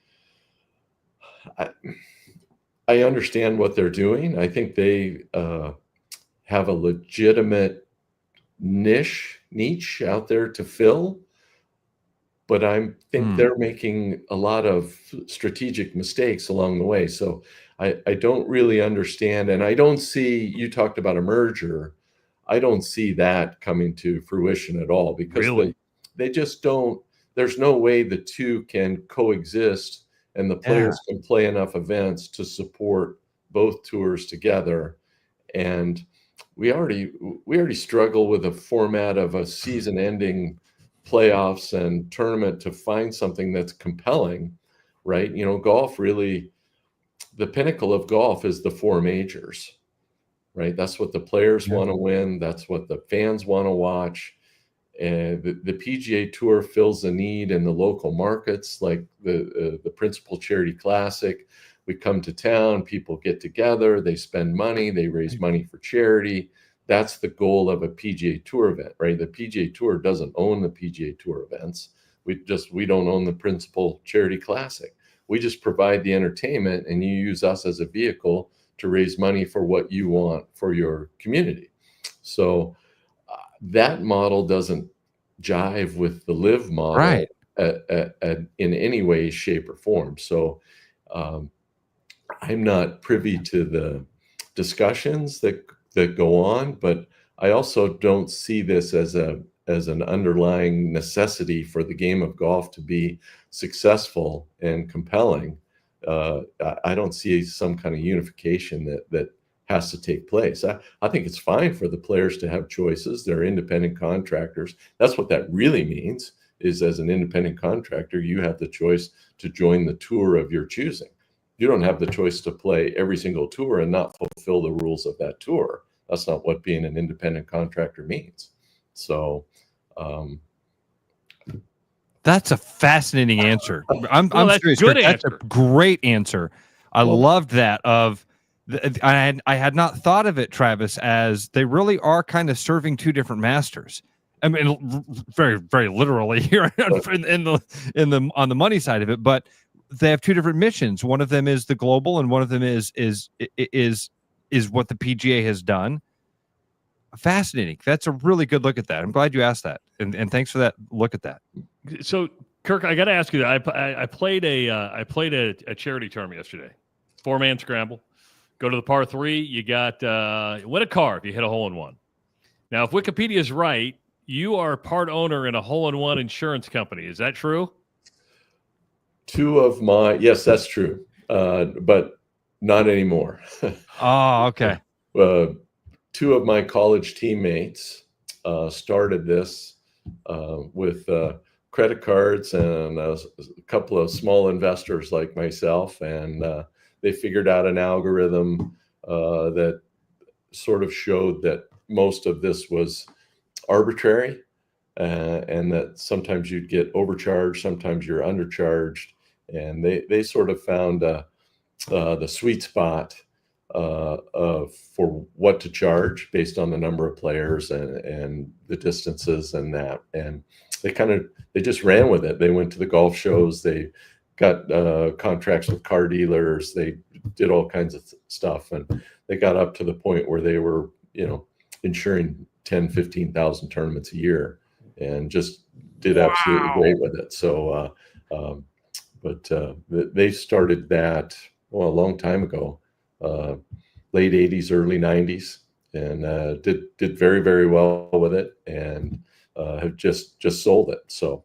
I understand what they're doing. I think they have a legitimate niche out there to fill, but I think they're making a lot of strategic mistakes along the way. So I don't really understand, and I don't see, you talked about a merger, I don't see that coming to fruition at all, because they just don't, there's no way the two can coexist and the players can play enough events to support both tours together. And we already struggle with a format of a season-ending playoffs and tournament to find something that's compelling, right? Golf really, the pinnacle of golf is the 4 majors, right? That's what the players want to win. That's what the fans want to watch. And the PGA Tour fills a need in the local markets, like the Principal Charity Classic. We come to town, people get together, they spend money, they raise money for charity. That's the goal of a PGA Tour event, right? The PGA Tour doesn't own the PGA Tour events. We don't own the Principal Charity Classic. We just provide the entertainment, and you use us as a vehicle to raise money for what you want for your community. So that model doesn't jive with the Live model, right, in any way, shape, or form. So I'm not privy to the discussions that go on, but I also don't see this as an underlying necessity for the game of golf to be successful and compelling. I don't see some kind of unification that has to take place. I think it's fine for the players to have choices. They're independent contractors. That's what that really means, is as an independent contractor, you have the choice to join the tour of your choosing. You don't have the choice to play every single tour and not fulfill the rules of that tour. That's not what being an independent contractor means. So that's a fascinating answer. I'm serious. That's a great answer. I loved that. I had not thought of it, Travis, as they really are kind of serving two different masters. I mean, very, very literally here on the money side of it, but they have two different missions. One of them is the global, and one of them is what the PGA has done. Fascinating. That's a really good look at that. I'm glad you asked that, and thanks for that look at that. So, Kirk, I got to ask you that I played a charity tournament yesterday, 4-man scramble. Go to the par 3. You got win a car if you hit a hole in one. Now, if Wikipedia is right, you are part owner in a hole in one insurance company. Is that true? Yes, that's true, but not anymore. Oh, okay. 2 of my college teammates started this with credit cards and a couple of small investors like myself, and they figured out an algorithm that sort of showed that most of this was arbitrary, and that sometimes you'd get overcharged, sometimes you're undercharged, and they sort of found the sweet spot for what to charge based on the number of players and the distances and that. And they just ran with it. They went to the golf shows. They got contracts with car dealers. They did all kinds of stuff. And they got up to the point where they were, insuring 10, 15,000 tournaments a year and just did absolutely great with it. So, but they started that, a long time ago. Late 80s, early 90s, and did very, very well with it, and have just sold it. So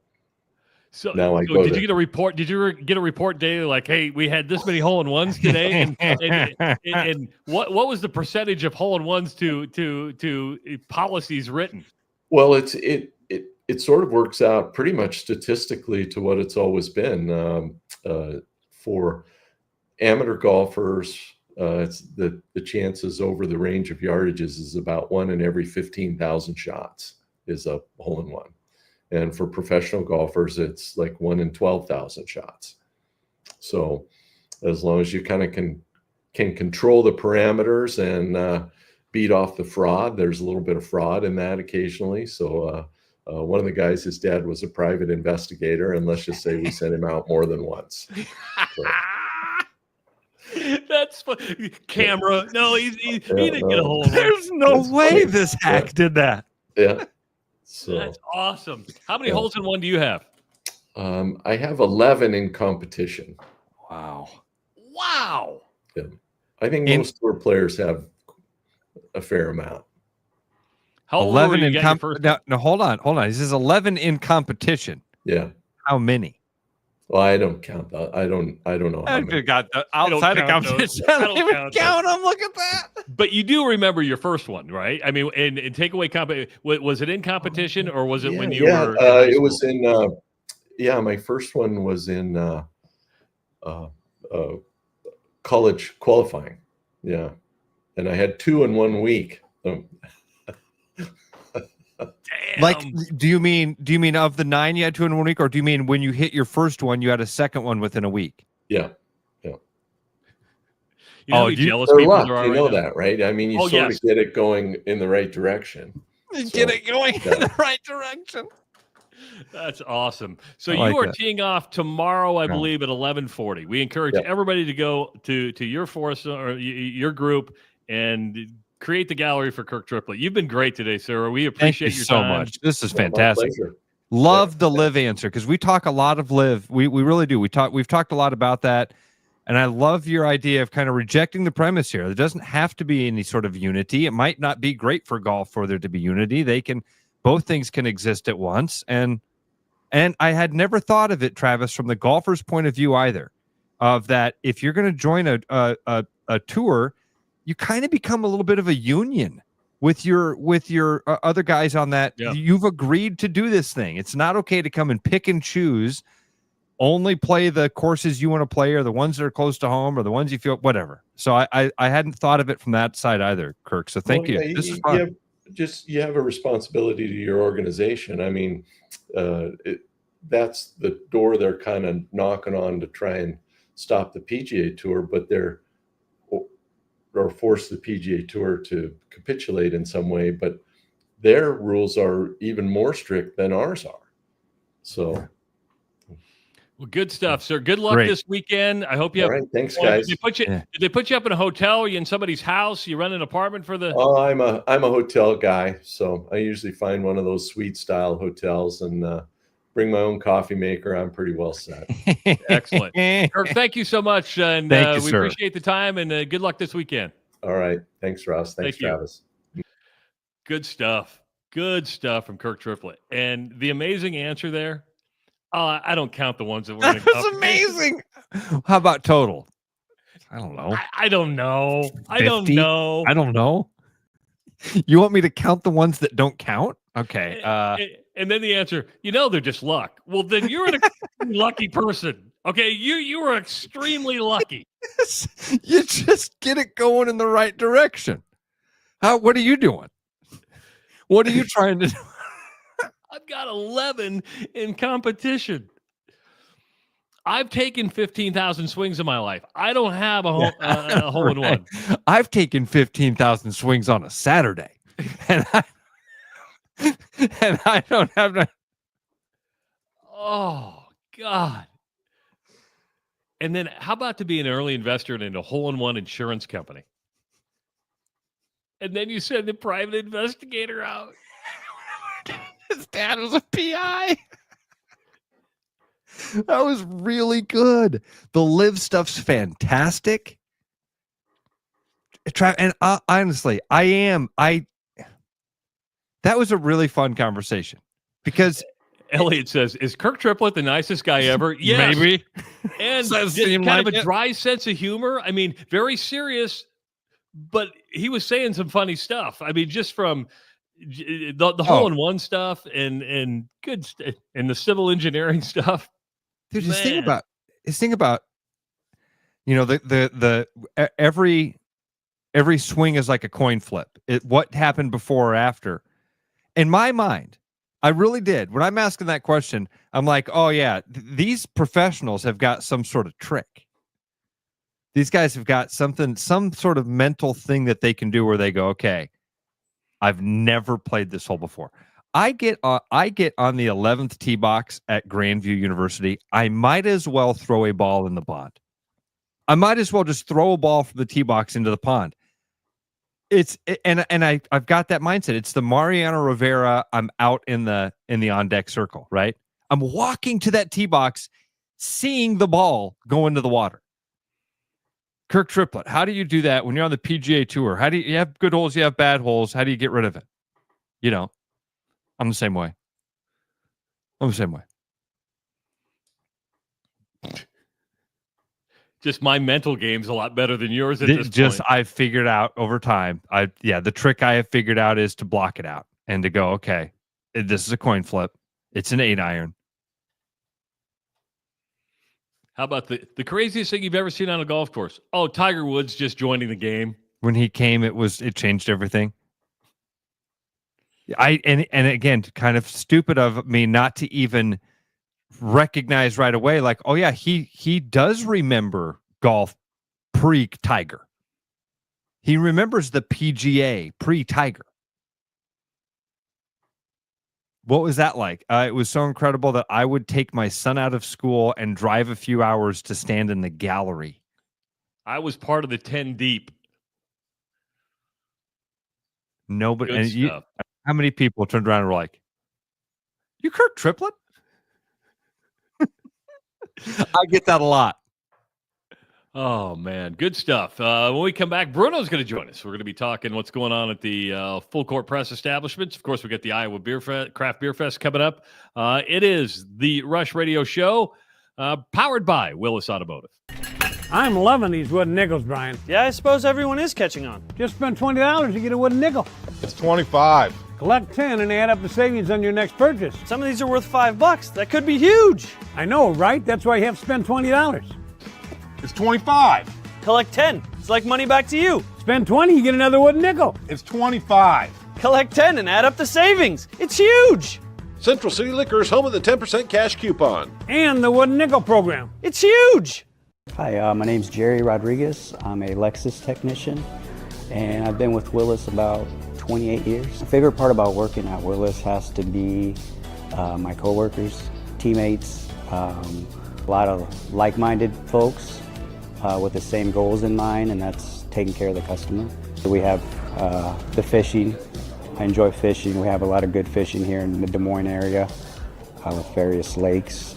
now I go. Did you get a report? Did you get a report daily like, hey, we had this many hole in ones today, and what was the percentage of hole in ones to policies written? Well, it sort of works out pretty much statistically to what it's always been for amateur golfers. It's the chances over the range of yardages is about 1 in every 15,000 shots is a hole in one. And for professional golfers, it's like 1 in 12,000 shots. So as long as you kind of can control the parameters and beat off the fraud, there's a little bit of fraud in that occasionally. So one of the guys, his dad was a private investigator, and let's just say we sent him out more than once. So. That's funny. Camera. No, he didn't get a hole in one. There's no way this hack did that. Yeah. So that's awesome. How many holes in one do you have? I have 11 in competition. Wow. Yeah. I think most tour players have a fair amount. How 11 in competition? No, hold on. This is 11 in competition. Yeah. How many? Well, I don't count that. I don't know. How many. Got the outside of competition. I don't even count them. Look at that. But you do remember your first one, right? I mean, and take away was it in competition or was it when you were? It was in. My first one was in college qualifying. Yeah, and I had 2 in 1 week. Like, do you mean of the 9 you had 2 in 1 week, or do you mean when you hit your first one, you had a second one within a week? Yeah. You know jealous people there are right you know now? that, right? I mean, you sort of get it going in the right direction. Get it going in the right direction. That's awesome. So you are teeing off tomorrow, I believe, at 11:40. We encourage everybody to go to your force or your group and create the gallery for Kirk Triplett. You've been great today, sir. We appreciate your so time. much. This is fantastic. Love the live answer, because we talk a lot of live. We really do. We've talked a lot about that. And I love your idea of kind of rejecting the premise here. There doesn't have to be any sort of unity. It might not be great for golf for there to be unity. Both things can exist at once. And I had never thought of it, Travis, from the golfer's point of view either, of that if you're going to join a tour, you kind of become a little bit of a union with your other guys on that. Yeah. You've agreed to do this thing. It's not okay to come and pick and choose, only play the courses you want to play or the ones that are close to home or the ones you feel, whatever. So I hadn't thought of it from that side either, Kirk. So thank you. This is fun. You have a responsibility to your organization. I mean, that's the door they're kind of knocking on to try and stop the PGA Tour, but or force the PGA Tour to capitulate in some way, but their rules are even more strict than ours are. So Well, good stuff, sir. Good luck this weekend. I hope you have. All right, thanks, guys. Did they put you up in a hotel? Are you in somebody's house? You rent an apartment for the? Oh, I'm a hotel guy, so I usually find one of those suite style hotels and bring my own coffee maker. I'm pretty well set. Excellent. Kirk, thank you so much, and we appreciate the time. And good luck this weekend. All right, thanks, Ross. Thanks, Travis. Good stuff. Good stuff from Kirk Triplett, and the amazing answer there. I don't count the ones that were in That was amazing. How about total? I don't know. I don't know. 50? I don't know. I don't know. You want me to count the ones that don't count? Okay. And then the answer, they're just luck. Well, then you're an extremely lucky person. Okay, you are extremely lucky. You just get it going in the right direction. What are you doing? What are you trying to do? I've got 11 in competition. I've taken 15,000 swings in my life. I don't have a hole in one. I've taken 15,000 swings on a Saturday, and I don't have that. Oh God! And then, how about to be an early investor in a hole-in-one insurance company? And then you send the private investigator out. His dad was a PI. That was really good. The live stuff's fantastic. And honestly, that was a really fun conversation because Elliot says, "Is Kirk Triplett the nicest guy ever?" Yes. Maybe. And kind of a dry sense of humor. I mean, very serious, but he was saying some funny stuff. I mean, just from the hole-in-one stuff and good and the civil engineering stuff. Dude, his thing about the every swing is like a coin flip. What happened before or after? In my mind, I really did. When I'm asking that question, I'm like, oh yeah, these professionals have got some sort of trick. These guys have got some sort of mental thing that they can do where they go, okay, I've never played this hole before. I get on the 11th tee box at Grandview University. I might as well throw a ball in the pond. I might as well just throw a ball from the tee box into the pond. I've got that mindset. It's the Mariano Rivera. I'm out in the on deck circle, right? I'm walking to that tee box, seeing the ball go into the water. Kirk Triplett, how do you do that when you're on the PGA Tour? How do you have good holes? You have bad holes. How do you get rid of it? I'm the same way. Just my mental game's a lot better than yours at this point. I've figured out over time. The trick I have figured out is to block it out and to go, okay, this is a coin flip. It's an 8-iron. How about the craziest thing you've ever seen on a golf course? Oh, Tiger Woods just joining the game. When he came, it changed everything. And again, kind of stupid of me not to even recognize right away, like, oh yeah, he does remember golf pre-Tiger. He remembers the PGA pre-Tiger. What was that like? It was so incredible that I would take my son out of school and drive a few hours to stand in the gallery. I was part of the 10 deep. Nobody. How many people turned around and were like, "You Kirk Triplett?" I get that a lot. Oh, man. Good stuff. When we come back, Bruno's going to join us. We're going to be talking what's going on at the Full Court Press establishments. Of course, we got the Iowa Craft Beer Fest coming up. It is the Rush Radio Show, powered by Willis Automotive. I'm loving these wooden nickels, Brian. Yeah, I suppose everyone is catching on. Just spend $20 to get a wooden nickel. It's 25. Collect 10 and add up the savings on your next purchase. Some of these are worth $5. That could be huge. I know, right? That's why you have to spend $20. It's 25. Collect 10. It's like money back to you. Spend 20, you get another wooden nickel. It's 25. Collect 10 and add up the savings. It's huge. Central City Liquors, home of the 10% cash coupon. And the wooden nickel program. It's huge. Hi, my name's Jerry Rodriguez. I'm a Lexus technician, and I've been with Willis about 28 years. My favorite part about working at Willis has to be my coworkers, teammates. a lot of like-minded folks with the same goals in mind, and that's taking care of the customer. We have the fishing. I enjoy fishing. We have a lot of good fishing here in the Des Moines area with various lakes.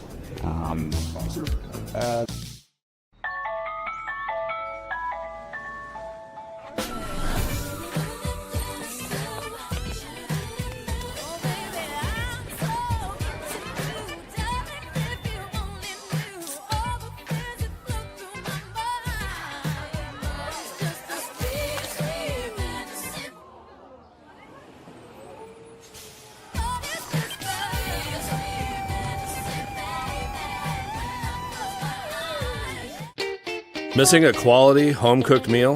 Missing a quality home-cooked meal?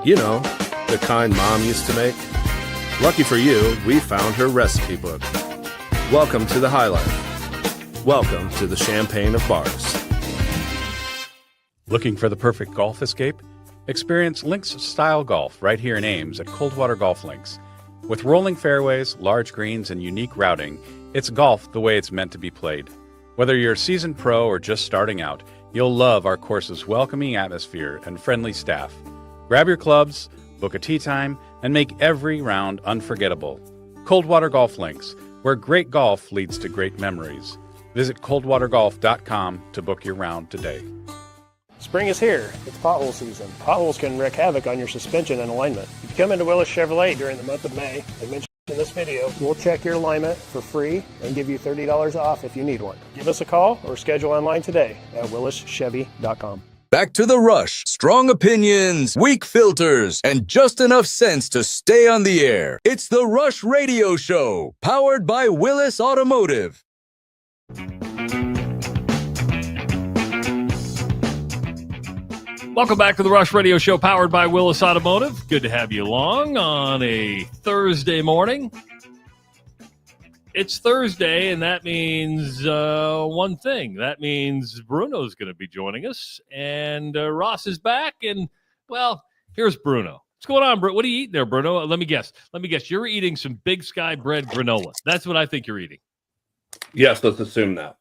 You know, the kind Mom used to make? Lucky for you, we found her recipe book. Welcome to the High Life. Welcome to the Champagne of Bars. Looking for the perfect golf escape? Experience links-style golf right here in Ames at Coldwater Golf Links. With rolling fairways, large greens, and unique routing, it's golf the way it's meant to be played. Whether you're a seasoned pro or just starting out, you'll love our course's welcoming atmosphere and friendly staff. Grab your clubs, book a tee time, and make every round unforgettable. Coldwater Golf Links, where great golf leads to great memories. Visit coldwatergolf.com to book your round today. Spring is here. It's pothole season. Potholes can wreak havoc on your suspension and alignment. If you come into Willis Chevrolet during the month of May, as mentioned in this video, we'll check your alignment for free and give you $30 off if you need one. Give us a call or schedule online today at willischevy.com. Back to the Rush. Strong opinions, weak filters, and just enough sense to stay on the air. It's the Rush Radio Show, powered by Willis Automotive. Welcome back to the Rush Radio Show, powered by Willis Automotive. Good to have you along on a Thursday morning. It's Thursday, and that means one thing. That means Bruno's going to be joining us, and Ross is back. And, well, here's Bruno. What's going on, Bruno? What are you eating there, Bruno? Let me guess. You're eating some Big Sky bread granola. That's what I think you're eating. Yes, let's assume that.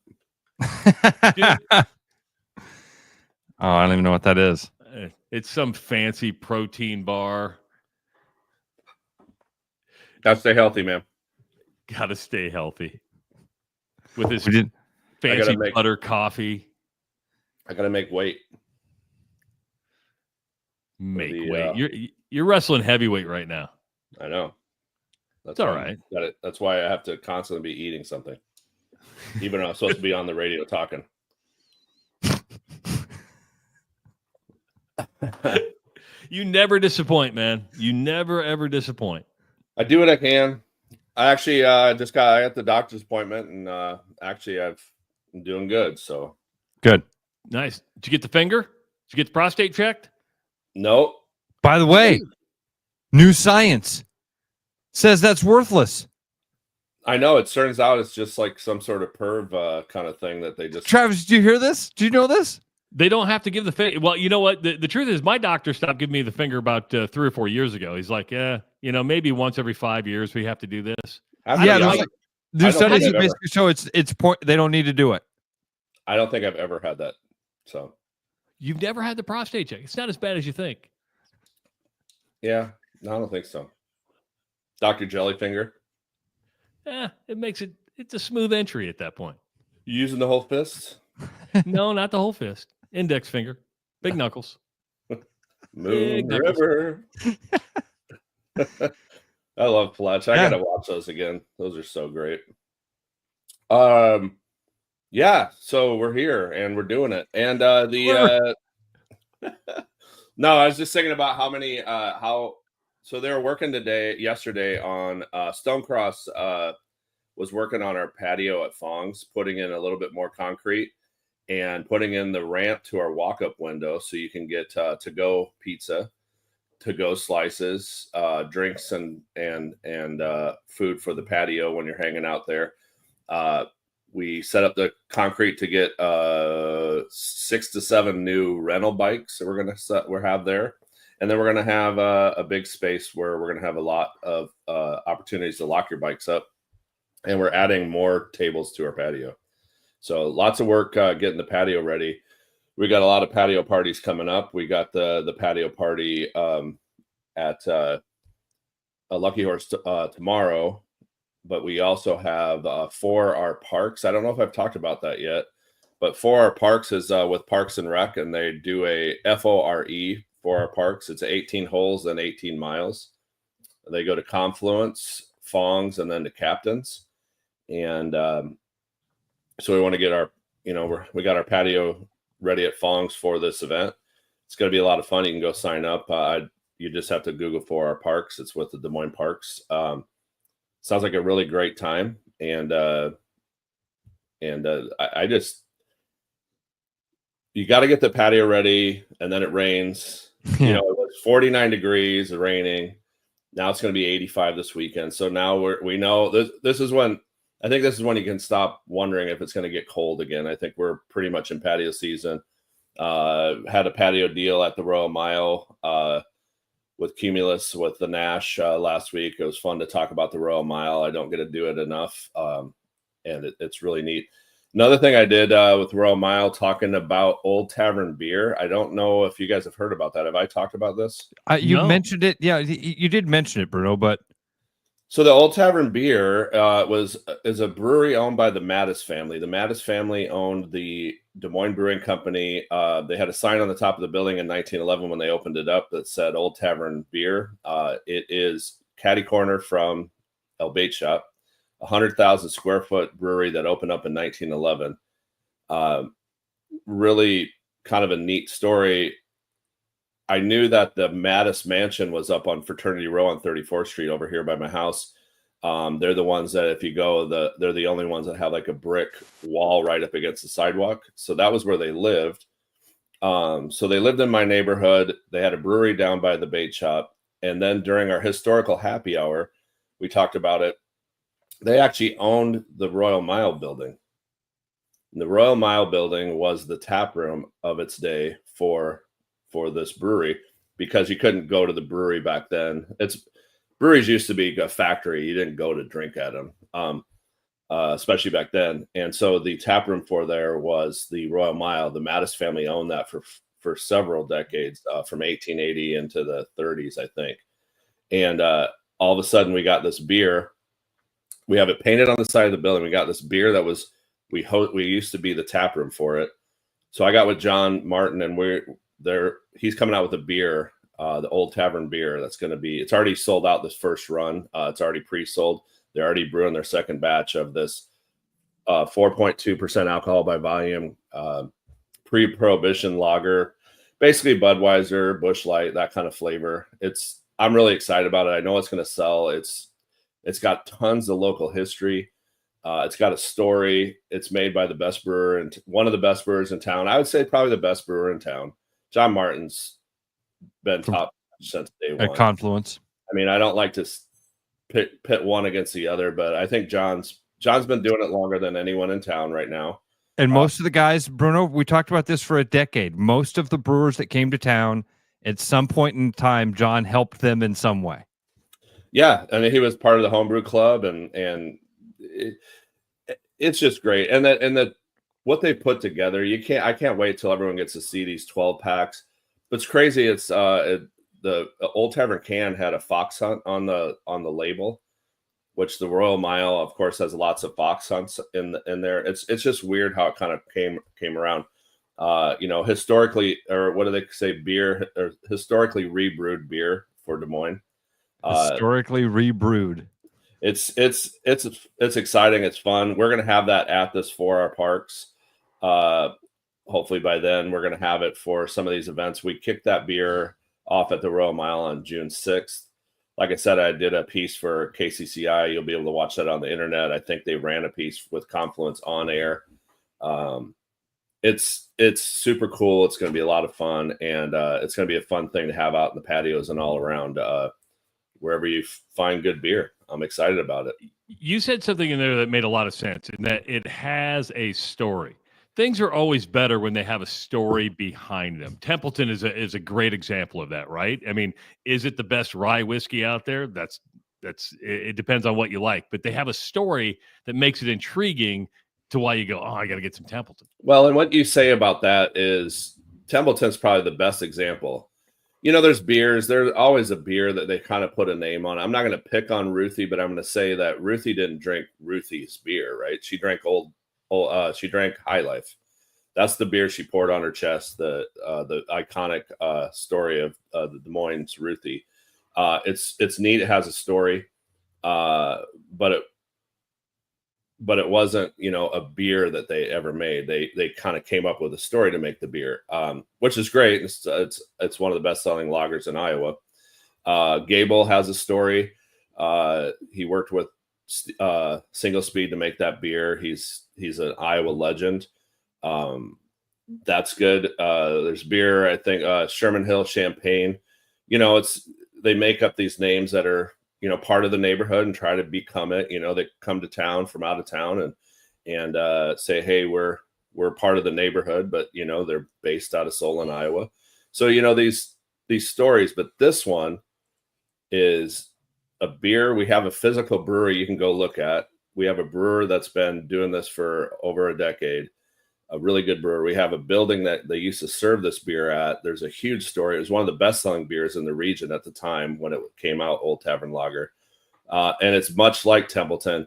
Oh, I don't even know what that is. It's some fancy protein bar. Gotta stay healthy, man. Gotta stay healthy. With this fancy butter coffee. I gotta make weight. Make weight. You're wrestling heavyweight right now. I know. That's all right. That's why I have to constantly be eating something. Even though I'm supposed to be on the radio talking. You never disappoint, man. You never, ever disappoint. I do what I can. I actually I got the doctor's appointment, and I'm doing good. So good. Nice. Did you get the finger? Did you get the prostate checked? Nope. By the way, new science says that's worthless. I know. It turns out it's just like some sort of perv kind of thing that they just... Travis, did you hear this? Did you know this? They don't have to give the finger. Well, you know what? The truth is my doctor stopped giving me the finger about 3 or 4 years ago. He's like, maybe once every 5 years we have to do this. There's studies that basically show it's point. They don't need to do it. I don't think I've ever had that. So you've never had the prostate check. It's not as bad as you think. Yeah, no, I don't think so. Dr. Jellyfinger. It's a smooth entry at that point. You using the whole fist? No, not the whole fist. Index finger. Big knuckles. Moon River. I love Fletch. I gotta watch those again. Those are so great. Yeah, so we're here and we're doing it. And no, I was just thinking about how many so they were working yesterday on Stonecross was working on our patio at Fong's, putting in a little bit more concrete and putting in the ramp to our walk-up window so you can get to-go pizza, to-go slices, drinks and food for the patio when you're hanging out there. We set up the concrete to get 6 to 7 new rental bikes that we'll have there. And then we're going to have a big space where we're going to have a lot of opportunities to lock your bikes up. And we're adding more tables to our patio. So lots of work getting the patio ready. We got a lot of patio parties coming up. We got the patio party at a Lucky Horse tomorrow, but we also have 4 our parks. I don't know if I've talked about that yet, but 4 our parks is with Parks and Rec, and they do a FORE for our parks. It's 18 holes and 18 miles. They go to Confluence, Fongs, and then to Captains. And so we want to get our, we got our patio ready at Fongs for this event. It's going to be a lot of fun. You can go sign up. You just have to Google for our parks. It's with the Des Moines Parks. Sounds like a really great time. And I just, you got to get the patio ready, and then it rains. It was 49 degrees, raining. Now it's going to be 85 this weekend. So now we know this is when you can stop wondering if it's going to get cold again. I think we're pretty much in patio season. Had a patio deal at the Royal Mile with Cumulus with the Nash last week. It was fun to talk about the Royal Mile. I don't get to do it enough, and it's really neat. Another thing I did with Royal Mile, talking about Old Tavern beer. I don't know if you guys have heard about that. Have I talked about this? You mentioned it. Yeah, you did mention it, Bruno, but. So the Old Tavern beer is a brewery owned by the Mattis family. The Mattis family owned the Des Moines Brewing Company. They had a sign on the top of the building in 1911 when they opened it up that said Old Tavern Beer. It is catty corner from El Bait Shop, 100,000 square foot brewery that opened up in 1911. Really kind of a neat story. I knew that the Mattis Mansion was up on Fraternity Row on 34th Street over here by my house. They're the ones that if you go, they're the only ones that have like a brick wall right up against the sidewalk. So that was where they lived. So they lived in my neighborhood. They had a brewery down by the bait shop. And then during our historical happy hour, we talked about it. They actually owned the Royal Mile building. And the Royal Mile building was the tap room of its day for this brewery, because you couldn't go to the brewery back then. Breweries used to be a factory. You didn't go to drink at them, especially back then. And so the tap room for there was the Royal Mile. The Mattis family owned that for several decades, from 1880 into the 30s, I think. And all of a sudden we got this beer. We have it painted on the side of the building. We got this beer that was, we used to be the tap room for it. So I got with John Martin, and he's coming out with a beer, the Old Tavern beer. That's going to be, it's already sold out this first run. It's already pre-sold. They're already brewing their second batch of this 4.2% alcohol by volume, pre-prohibition lager, basically Budweiser, Busch Light, that kind of flavor. I'm really excited about it. I know it's going to sell. It's got tons of local history. It's got a story. It's made by the best brewer and one of the best brewers in town. I would say probably the best brewer in town. John Martin's been top since day one. At Confluence. I mean, I don't like to pit one against the other, but I think John's been doing it longer than anyone in town right now. And most of the guys, Bruno, we talked about this for a decade. Most of the brewers that came to town, at some point in time, John helped them in some way. Yeah, I mean, he was part of the homebrew club, and it's just great. And what they put together, I can't wait till everyone gets to see these 12 packs. But it's crazy. It's the Old Tavern can had a fox hunt on the label, which the Royal Mile, of course, has lots of fox hunts in there. It's just weird how it kind of came around. Historically, or what do they say, beer, or historically rebrewed beer for Des Moines. Historically rebrewed. It's exciting. It's fun. We're going to have that at this for our parks. Hopefully by then we're going to have it for some of these events. We kicked that beer off at the Royal Mile on June 6th. Like I said, I did a piece for KCCI. You'll be able to watch that on the internet. I think they ran a piece with Confluence on air. It's super cool. It's going to be a lot of fun, and it's going to be a fun thing to have out in the patios and all around wherever you find good beer. I'm excited about it. You said something in there that made a lot of sense, in that it has a story. Things are always better when they have a story behind them. Templeton is a great example of that, right? I mean, is it the best rye whiskey out there? It depends on what you like, but they have a story that makes it intriguing, to why you go, oh, I got to get some Templeton. Well, and what you say about that is Templeton's probably the best example. There's beers. There's always a beer that they kind of put a name on. I'm not going to pick on Ruthie, but I'm going to say that Ruthie didn't drink Ruthie's beer, right? She drank she drank High Life. That's the beer she poured on her chest. The iconic story of the Des Moines Ruthie. It's neat. It has a story, but it wasn't, a beer that they ever made. They kind of came up with a story to make the beer, which is great. It's one of the best selling lagers in Iowa. Gable has a story. He worked with Single Speed to make that beer. He's an Iowa legend. That's good. There's beer, I think, Sherman Hill Champagne. They make up these names that are, part of the neighborhood and try to become it. They come to town from out of town and say, hey, we're part of the neighborhood, but they're based out of Solon, Iowa. So these stories, but this one is a beer. We have a physical brewery you can go look at. We have a brewer that's been doing this for over a decade. A really good brewer. We have a building that they used to serve this beer at. There's a huge story. It was one of the best-selling beers in the region at the time when it came out, Old Tavern Lager. And it's much like Templeton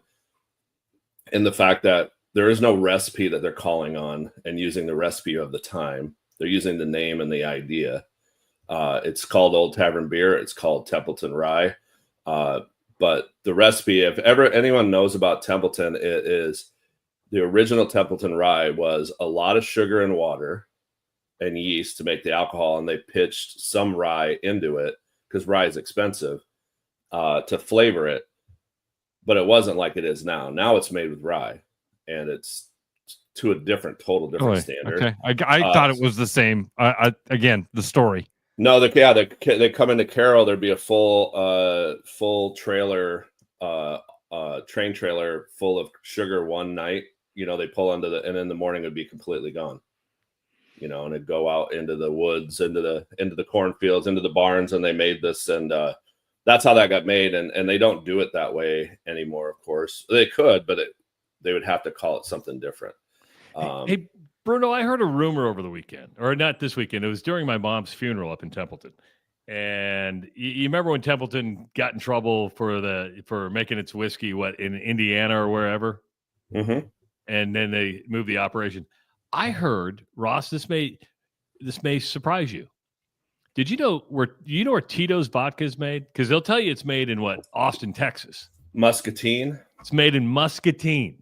in the fact that there is no recipe that they're calling on and using the recipe of the time. They're using the name and the idea. It's called Old Tavern Beer. It's called Templeton Rye. But the recipe, if ever anyone knows about Templeton, it is the original Templeton Rye was a lot of sugar and water and yeast to make the alcohol, and they pitched some rye into it because rye is expensive to flavor it. But it wasn't like it is now. Now it's made with rye, and it's to a different standard. Okay, I thought it was the same. Again, the story. No, they come into Carroll. There'd be a full trailer, train trailer full of sugar one night. They pull into and in the morning it'd be completely gone. And it'd go out into the woods, into the cornfields, into the barns, and they made this, and that's how that got made. And they don't do it that way anymore. Of course, they could, but they would have to call it something different. Hey, Bruno, I heard a rumor over the weekend, or not this weekend. It was during my mom's funeral up in Templeton. And you remember when Templeton got in trouble for making its whiskey, in Indiana or wherever? Mm-hmm. And then they moved the operation. I heard, Ross, this may surprise you. Did you know where Tito's vodka is made? Because they'll tell you it's made in Austin, Texas. Muscatine. It's made in Muscatine.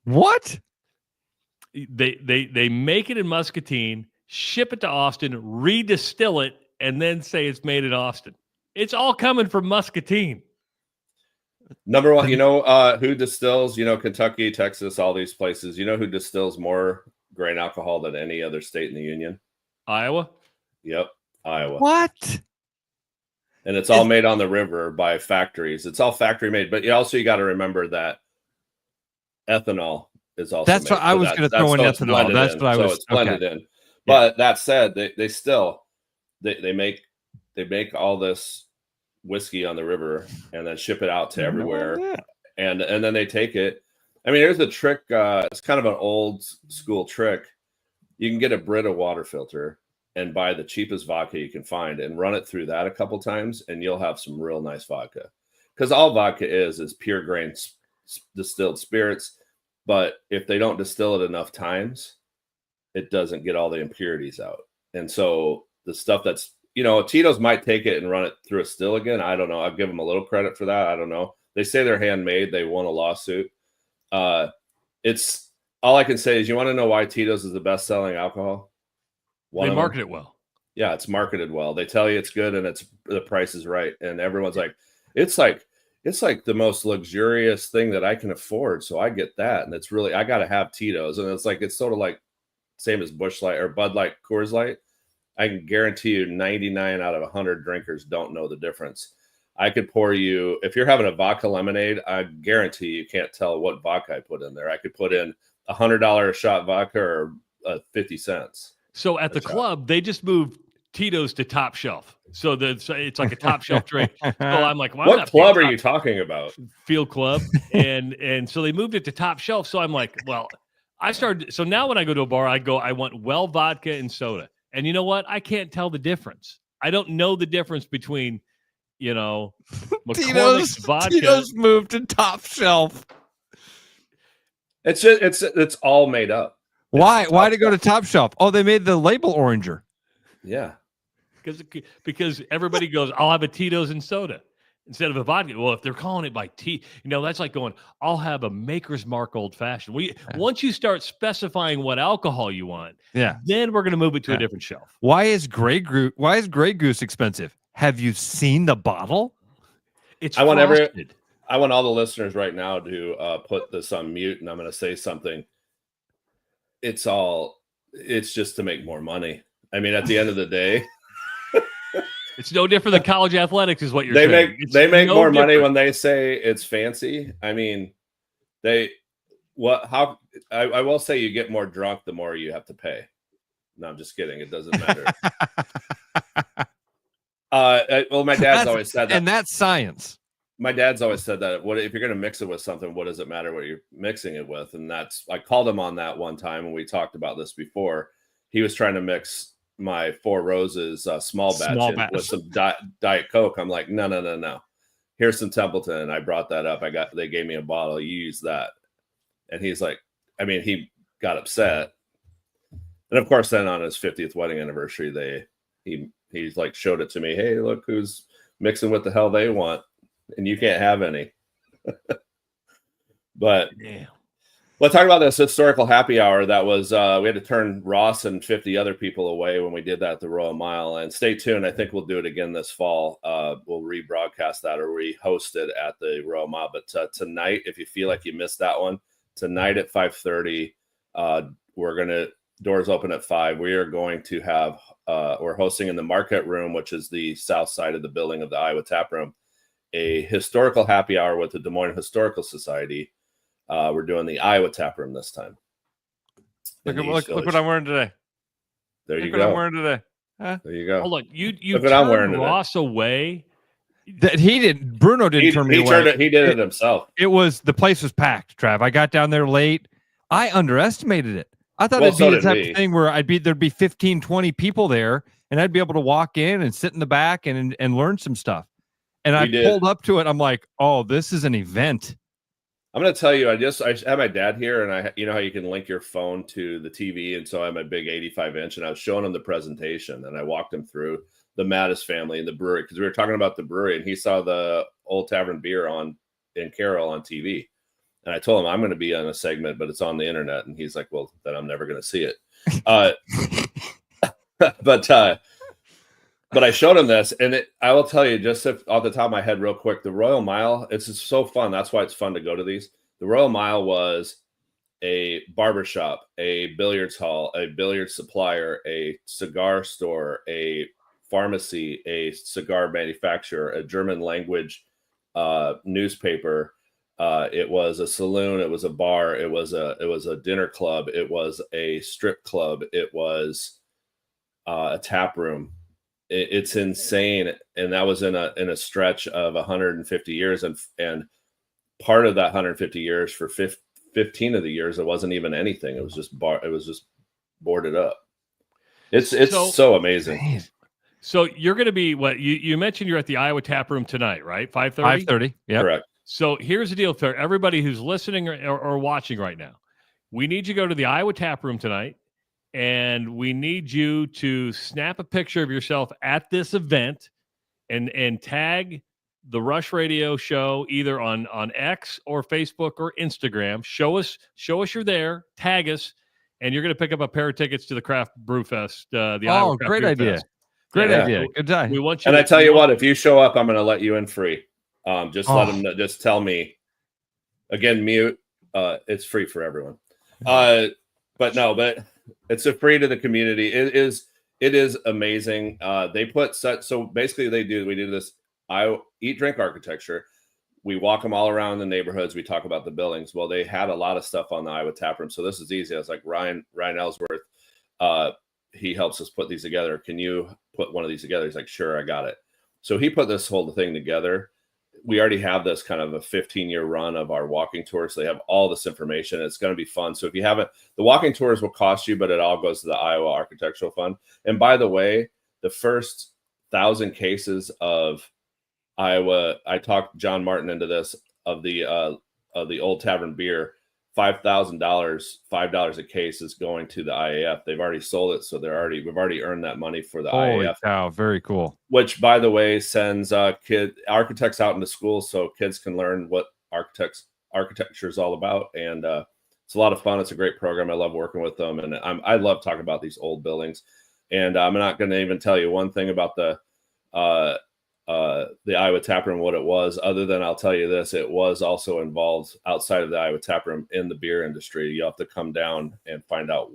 What? They make it in Muscatine, ship it to Austin, redistill it, and then say it's made in Austin. It's all coming from Muscatine. Number one, who distills, Kentucky, Texas, all these places, who distills more grain alcohol than any other state in the union? Iowa? Yep, Iowa. What? And it's all made on the river by factories. It's all factory made. But you got to remember that ethanol is also That's what I was going to throw in ethanol. That's what I was. So it's blended in. But that said, they still make all this whiskey on the river and then ship it out to everywhere. And then they take it. I mean, here's a trick. It's kind of an old school trick. You can get a Brita water filter and buy the cheapest vodka you can find and run it through that a couple times, and you'll have some real nice vodka. Because all vodka is pure grain distilled spirits. But if they don't distill it enough times, it doesn't get all the impurities out. And so the stuff that's, Tito's might take it and run it through a still again. I don't know. I'll give them a little credit for that. I don't know. They say they're handmade. They won a lawsuit. It's all I can say is, you want to know why Tito's is the best selling alcohol? They market it well. Yeah, it's marketed well. They tell you it's good and the price is right. And everyone's like, it's like the most luxurious thing that I can afford. So I get that. And it's really, I got to have Tito's. And it's sort of like same as Busch Light or Bud Light, Coors Light. I can guarantee you 99 out of 100 drinkers don't know the difference. I could pour you, if you're having a vodka lemonade, I guarantee you can't tell what vodka I put in there. I could put in $100 a shot vodka or 50 cents. So at the club, they just moved Tito's to Top Shelf. So it's like a top shelf drink. So I'm like, well, what club are you talking about? Field Club. And so they moved it to Top Shelf. So I'm like, well, so now when I go to a bar, I want well vodka and soda. And you know what? I can't tell the difference. I don't know the difference between, McCormick's vodka. Tito's moved to Top Shelf. It's all made up. Why to go to Top Shelf? Oh, they made the label oranger. Yeah. Because everybody goes, I'll have a Tito's and soda instead of a vodka. Well, if they're calling it by T, that's like going, I'll have a Maker's Mark Old Fashioned. Once you start specifying what alcohol you want, then we're going to move it to a different shelf. Why is Grey Goose expensive? Have you seen the bottle? It's I want frosted. I want all the listeners right now to put this on mute, and I'm going to say something. It's just to make more money. I mean, at the end of the day, it's no different than college athletics, is what you're saying. They make more money when they say it's fancy. I mean, I will say you get more drunk the more you have to pay. No, I'm just kidding. It doesn't matter. Well, my dad's always said that, and that's science. My dad's always said that. What if you're going to mix it with something? What does it matter what you're mixing it with? And I called him on that one time when we talked about this before. He was trying to mix my Four Roses small batch with some Diet Coke. I'm like, no. Here's some Templeton. I brought that up. They gave me a bottle. You use that. And he's like, he got upset. And of course, then on his 50th wedding anniversary, he's like showed it to me. Hey, look who's mixing what the hell they want, and you can't have any. But damn. Let's talk about this historical happy hour. That was we had to turn Ross and 50 other people away when we did that at the Royal Mile. And stay tuned. I think we'll do it again this fall. We'll rebroadcast that or re-host it at the Royal Mile. But tonight, if you feel like you missed that one, tonight at 5:30, doors open at 5. We are going to have we're hosting in the Marquette Room, which is the south side of the building of the Iowa Tap Room, a historical happy hour with the Des Moines Historical Society. We're doing the Iowa Tap Room this time. Look what I'm wearing today. There you go. go. What I'm wearing today. Huh? There you go. Oh, look, you look what I'm wearing turned today. Ross away. That he didn't. Bruno didn't turn me away. He did it himself. The place was packed, Trav. I got down there late. I underestimated it. I thought it'd be the type of thing where there'd be 15, 20 people there, and I'd be able to walk in and sit in the back and learn some stuff. And I pulled up to it. I'm like, oh, this is an event. I'm going to tell you, I have my dad here, and you know how you can link your phone to the TV, and so I have my big 85-inch, and I was showing him the presentation, and I walked him through the Mattis family and the brewery, because we were talking about the brewery, and he saw the Old Tavern Beer in Carroll on TV. And I told him I'm going to be on a segment, but it's on the internet. And he's like, well, then I'm never going to see it. But I showed him this, and I will tell you, just off the top of my head real quick, the Royal Mile, it's just so fun. That's why it's fun to go to these. The Royal Mile was a barbershop, a billiards hall, a billiards supplier, a cigar store, a pharmacy, a cigar manufacturer, a German language newspaper. It was a saloon. It was a bar. It was a dinner club. It was a strip club. It was a tap room. It's insane, and that was in a stretch of 150 years, and part of that 150 years for 15 of the years, it wasn't even anything. It was just boarded up. It's so amazing. So you're going to be what you mentioned. You're at the Iowa Tap Room tonight, right? 5:30. 5:30. Yeah, correct. So here's the deal for everybody who's listening or watching right now. We need you to go to the Iowa Tap Room tonight, and we need you to snap a picture of yourself at this event and tag the Rush Radio Show either on X or Facebook or Instagram. Show us you're there, tag us, and you're going to pick up a pair of tickets to the Craft Brew Fest. The Iowa Craft great Beer idea. Fest. Great idea. Good time. We want you And I tell you what, if you show up, I'm going to let you in free. Just let them know, just tell me. Again, mute. It's free for everyone. But it's a free to the community. It is amazing. They put so basically we do this eat drink architecture. We walk them all around the neighborhoods. We talk about the buildings. Well, they had a lot of stuff on the Iowa Tap Room, so this is easy. I was like Ryan Ellsworth, he helps us put these together. Can you put one of these together? He's like, sure, I got it. So he put this whole thing together. We already have this kind of a 15-year run of our walking tours. So they have all this information. It's going to be fun. So if you haven't, the walking tours will cost you, but it all goes to the Iowa Architectural Fund. And by the way, the first 1,000 cases of Iowa, I talked John Martin into this, of the Old Tavern beer, $5,000, $5 a case is going to the IAF. They've already sold it, so we've already earned that money for the Holy IAF. cow, very cool. Which, by the way, sends architects out into schools so kids can learn what architecture is all about, and it's a lot of fun. It's a great program. I love working with them, and I love talking about these old buildings. And I'm not going to even tell you one thing about the Iowa Taproom, what it was, other than I'll tell you this: it was also involved outside of the Iowa Taproom in the beer industry. You have to come down and find out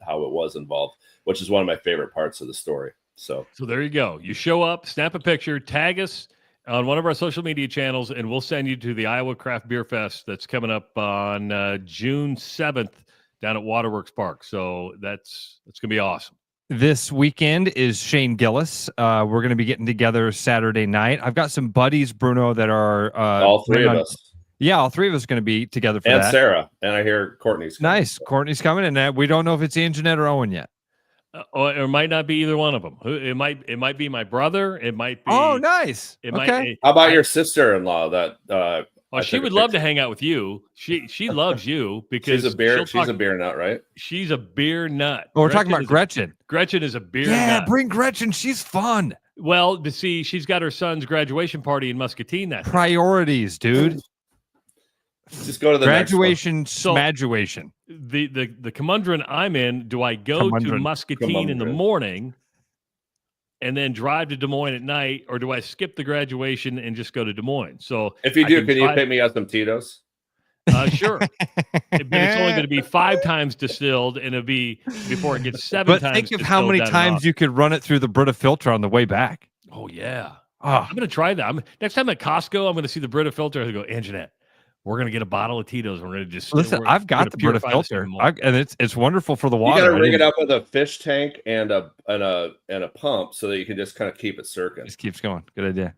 how it was involved, which is one of my favorite parts of the story. So there you go. You show up, snap a picture, tag us on one of our social media channels, and we'll send you to the Iowa Craft Beer Fest that's coming up on June 7th down at Waterworks Park. So that's going to be awesome. This weekend is Shane Gillis. We're going to be getting together Saturday night. I've got some buddies, Bruno, that are all three of us. Yeah, all three of us are going to be together for and that. And Sarah. And I hear Courtney's coming. Nice. Courtney's coming, and we don't know if it's Anjanette or Owen yet. Or it might not be either one of them. It might be my brother. It might be. Oh, nice. Okay. How about your sister-in-law? That she would love to hang out with you. She loves you because she's a beer nut, right? She's a beer nut. Oh, we're talking about Gretchen. Gretchen is a beer nut. Yeah, bring Gretchen. She's fun. Well, to see, she's got her son's graduation party in Muscatine that priorities, dude. Just go to the graduation, smaduation. The conundrum I'm in: do I go to Muscatine in the morning and then drive to Des Moines at night, or do I skip the graduation and just go to Des Moines? So if you do, can you pick me up some Tito's? Sure. But it's only going to be 5 times distilled, and it'll be before it gets 7 times. But think of how many times you could run it through the Brita filter on the way back. Oh yeah. Oh. I'm going to try that. Next time at Costco, I'm going to see the Brita filter. I go, Anjanette, we're going to get a bottle of Tito's. We're going to just listen. I've got the Brita filter, and it's wonderful for the water. You got to rig it up with a fish tank and a pump so that you can just kind of keep it circling. Just keeps going. Good idea.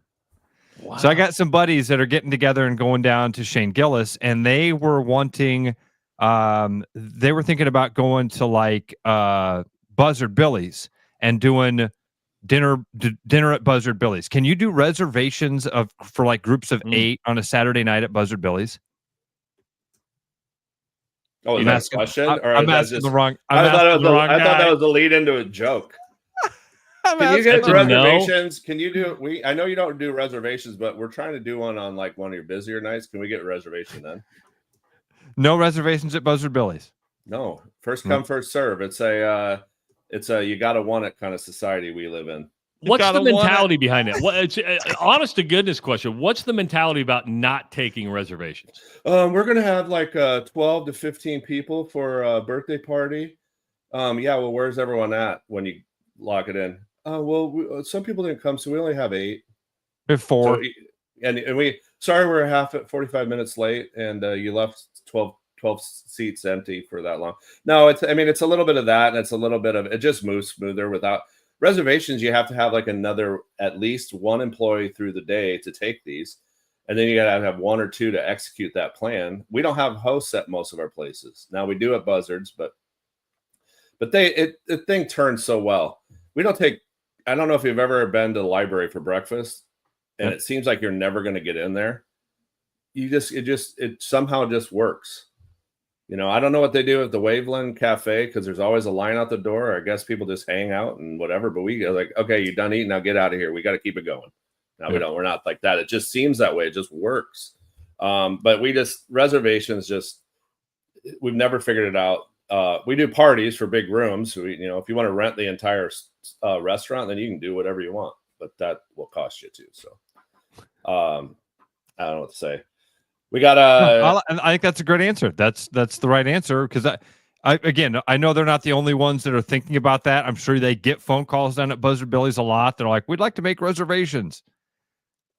Wow. So I got some buddies that are getting together and going down to Shane Gillis, and they were wanting, they were thinking about going to like Buzzard Billy's and doing dinner at Buzzard Billy's. Can you do reservations for like groups of 8 on a Saturday night at Buzzard Billy's? Oh, is that a question? I'm asking the wrong. I thought that was the lead into a joke. Can you get reservations? Can you do? I know you don't do reservations, but we're trying to do one on like one of your busier nights. Can we get a reservation then? No reservations at Buzzard Billy's. No, first come, first serve. It's a you gotta want it kind of society we live in. What's the mentality behind it? It's honest to goodness question. What's the mentality about not taking reservations? We're gonna have like 12 to 15 people for a birthday party. Yeah. Well, where's everyone at when you lock it in? Some people didn't come, so we only have 8. Before, so, and we're 45 minutes late, and you left 12 seats empty for that long. No, it's a little bit of that, and it's a little bit of it just moves smoother without reservations. You have to have like at least one employee through the day to take these, and then you got to have 1 or 2 to execute that plan. We don't have hosts at most of our places. Now we do at Buzzards, but the thing turns so well. We don't take. I don't know if you've ever been to the library for breakfast, and it seems like you're never going to get in there. It somehow just works. I don't know what they do at the Waveland Cafe because there's always a line out the door. I guess people just hang out and whatever. But we go like, okay, you're done eating. Now get out of here. We got to keep it going. No, we don't. We're not like that. It just seems that way. It just works. But reservations we've never figured it out. We do parties for big rooms. So if you want to rent the entire restaurant, then you can do whatever you want, but that will cost you too. So I don't know what to say. We got I think that's a great answer. That's the right answer, because I know they're not the only ones that are thinking about that. I'm sure they get phone calls down at Buzzard Billy's a lot. They're like, we'd like to make reservations.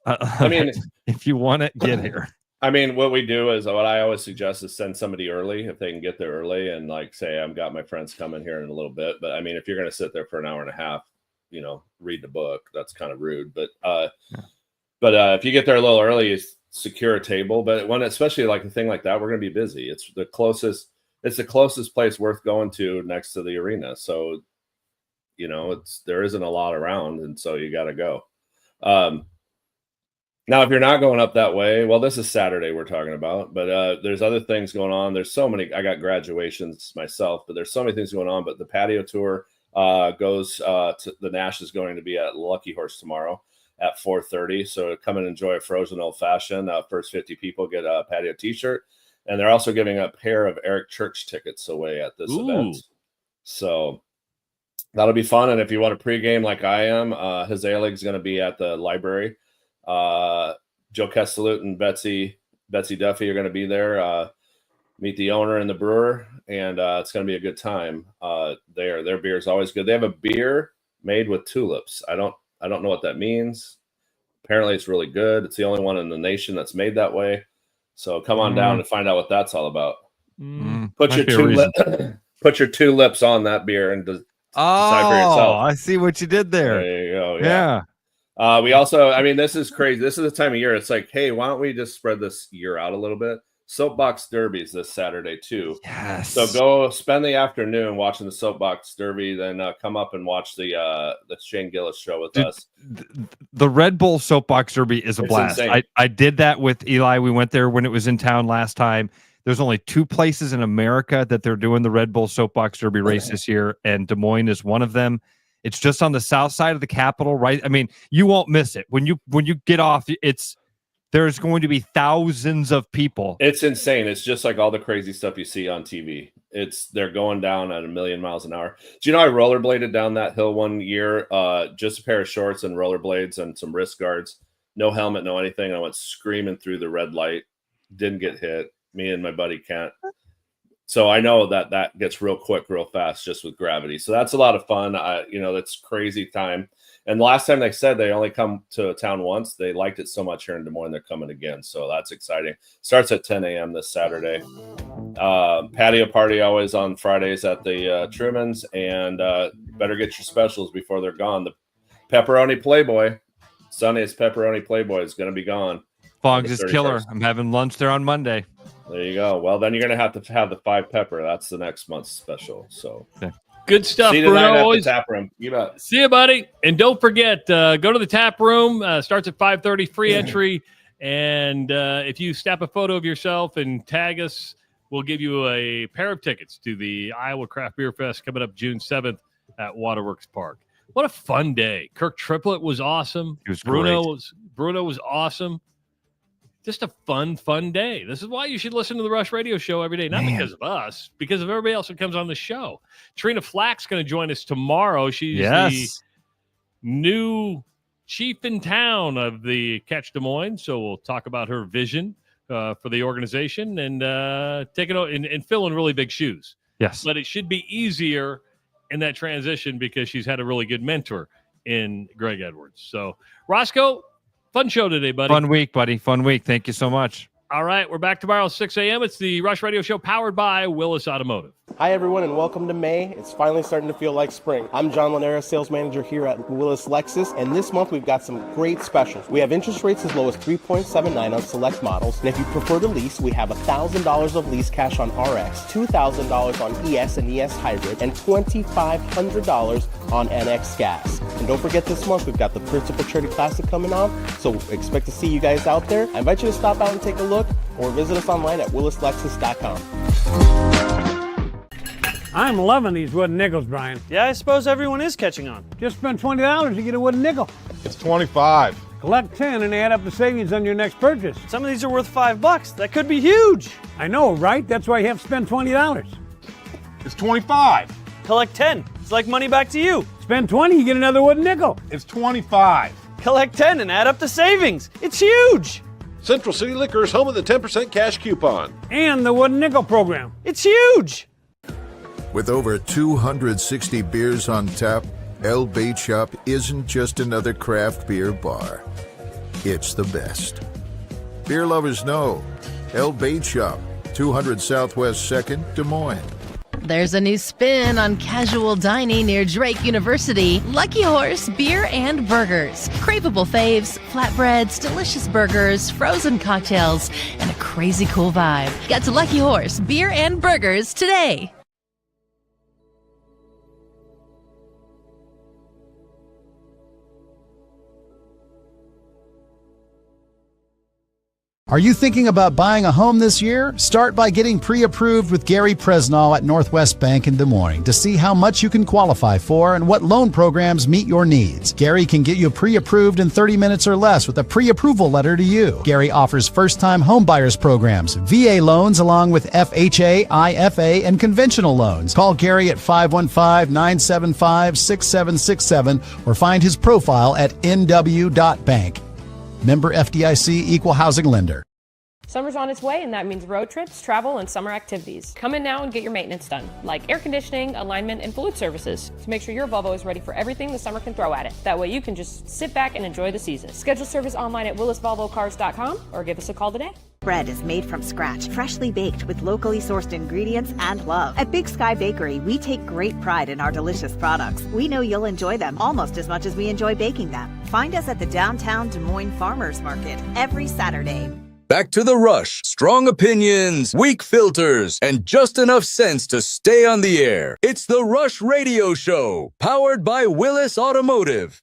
If you want it, get here. I mean, what we do is what I always suggest is send somebody early if they can get there early and like say, I've got my friends coming here in a little bit. But I mean, if you're going to sit there for an hour and a half, you know, read the book, that's kind of rude. But if you get there a little early, you secure a table. But when, especially like a thing like that, we're going to be busy. It's the closest place worth going to next to the arena. So, you know, there isn't a lot around. And so you got to go. Now, if you're not going up that way, well, this is Saturday we're talking about, but there's other things going on. There's so many. I got graduations myself, but there's so many things going on. But the patio tour goes to the Nash is going to be at Lucky Horse tomorrow at 4:30. So come and enjoy a frozen old fashioned. First 50 people get a patio T-shirt, and they're also giving a pair of Eric Church tickets away at this event. So that'll be fun. And if you want to pregame like I am, Hazalig is going to be at the library. Joe Castellut and Betsy Duffy are going to be there. Meet the owner and the brewer, and it's going to be a good time. Their beer is always good. They have a beer made with tulips. I don't know what that means. Apparently, it's really good. It's the only one in the nation that's made that way. So come on down and find out what that's all about. Put your two lips on that beer and decide for yourself. I see what you did there. There you go. Yeah. We also, I mean, this is crazy. This is the time of year. It's like, hey, why don't we just spread this year out a little bit? Soapbox Derby's this Saturday too. Yes. So go spend the afternoon watching the Soapbox Derby, then come up and watch the Shane Gillis show with us. The Red Bull Soapbox Derby is a blast. I did that with Eli. We went there when it was in town last time. There's only 2 places in America that they're doing the Red Bull Soapbox Derby race this year, and Des Moines is one of them. It's just on the south side of the Capitol, right? I mean, you won't miss it. When you get off, there's going to be thousands of people. It's insane. It's just like all the crazy stuff you see on TV. They're going down at 1,000,000 miles an hour. Do you know I rollerbladed down that hill one year? Just a pair of shorts and rollerblades and some wrist guards. No helmet, no anything. I went screaming through the red light. Didn't get hit. Me and my buddy Kent. So I know that gets real quick, real fast, just with gravity. So that's a lot of fun. That's crazy time. And the last time they said they only come to a town once, they liked it so much here in Des Moines, they're coming again. So that's exciting. Starts at 10 a.m. this Saturday. Patio party always on Fridays at the Truman's, and better get your specials before they're gone. The pepperoni Playboy, Sunday's pepperoni Playboy is going to be gone. Fogs is killer. I'm having lunch there on Monday. There you go. Well, then you're going to have the 5 pepper. That's the next month's special. So good stuff, see you Bruno. tonight Always at the tap room. You bet. See you, buddy. And don't forget, go to the tap room. Starts at 5:30, free entry. And if you snap a photo of yourself and tag us, we'll give you a pair of tickets to the Iowa Craft Beer Fest coming up June 7th at Waterworks Park. What a fun day. Kirk Triplett was awesome. He was Bruno was awesome. Just a fun day. This is why you should listen to the Rush Radio Show every day. Not because of us, because of everybody else that comes on the show. Trina Flack's going to join us tomorrow. She's the new chief in town of the Catch Des Moines. So we'll talk about her vision for the organization and take it and fill in really big shoes. Yes. But it should be easier in that transition because she's had a really good mentor in Greg Edwards. So, Roscoe, fun show today, buddy. Fun week, buddy. Fun week. Thank you so much. All right, we're back tomorrow at 6 a.m. It's the Rush Radio Show powered by Willis Automotive. Hi, everyone, and welcome to May. It's finally starting to feel like spring. I'm John Lanera, sales manager here at Willis Lexus, and this month we've got some great specials. We have interest rates as low as 3.79 on select models, and if you prefer to lease, we have $1,000 of lease cash on RX, $2,000 on ES and ES Hybrid, and $2,500 on NX Gas. And don't forget, this month we've got the Principal Charity Classic coming on, so expect to see you guys out there. I invite you to stop out and take a look, or visit us online at willislexus.com. I'm loving these wooden nickels, Brian. Yeah, I suppose everyone is catching on. Just spend $20 to get a wooden nickel. It's 25. Collect 10 and add up the savings on your next purchase. Some of these are worth $5. That could be huge. I know, right? That's why you have to spend $20. It's 25. Collect 10. It's like money back to you. Spend 20, you get another wooden nickel. It's 25. Collect 10 and add up the savings. It's huge. Central City Liquors, home of the 10% cash coupon. And the wooden nickel program. It's huge. With over 260 beers on tap, El Bait Shop isn't just another craft beer bar. It's the best. Beer lovers know. El Bait Shop, 200 Southwest 2nd, Des Moines. There's a new spin on casual dining near Drake University. Lucky Horse Beer and Burgers. Craveable faves, flatbreads, delicious burgers, frozen cocktails, and a crazy cool vibe. Get to Lucky Horse Beer and Burgers today. Are you thinking about buying a home this year? Start by getting pre-approved with Gary Presnall at Northwest Bank in Des Moines to see how much you can qualify for and what loan programs meet your needs. Gary can get you pre-approved in 30 minutes or less with a pre-approval letter to you. Gary offers first-time homebuyers programs, VA loans along with FHA, IFA, and conventional loans. Call Gary at 515-975-6767 or find his profile at nw.bank. Member FDIC, Equal Housing Lender. Summer's on its way, and that means road trips, travel, and summer activities. Come in now and get your maintenance done, like air conditioning, alignment, and fluid services, to make sure your Volvo is ready for everything the summer can throw at it. That way you can just sit back and enjoy the season. Schedule service online at willisvolvocars.com or give us a call today. Bread is made from scratch, freshly baked with locally sourced ingredients and love. At Big Sky Bakery, we take great pride in our delicious products. We know you'll enjoy them almost as much as we enjoy baking them. Find us at the downtown Des Moines Farmers Market every Saturday. Back to the Rush. Strong opinions, weak filters, and just enough sense to stay on the air. It's the Rush Radio Show, powered by Willis Automotive.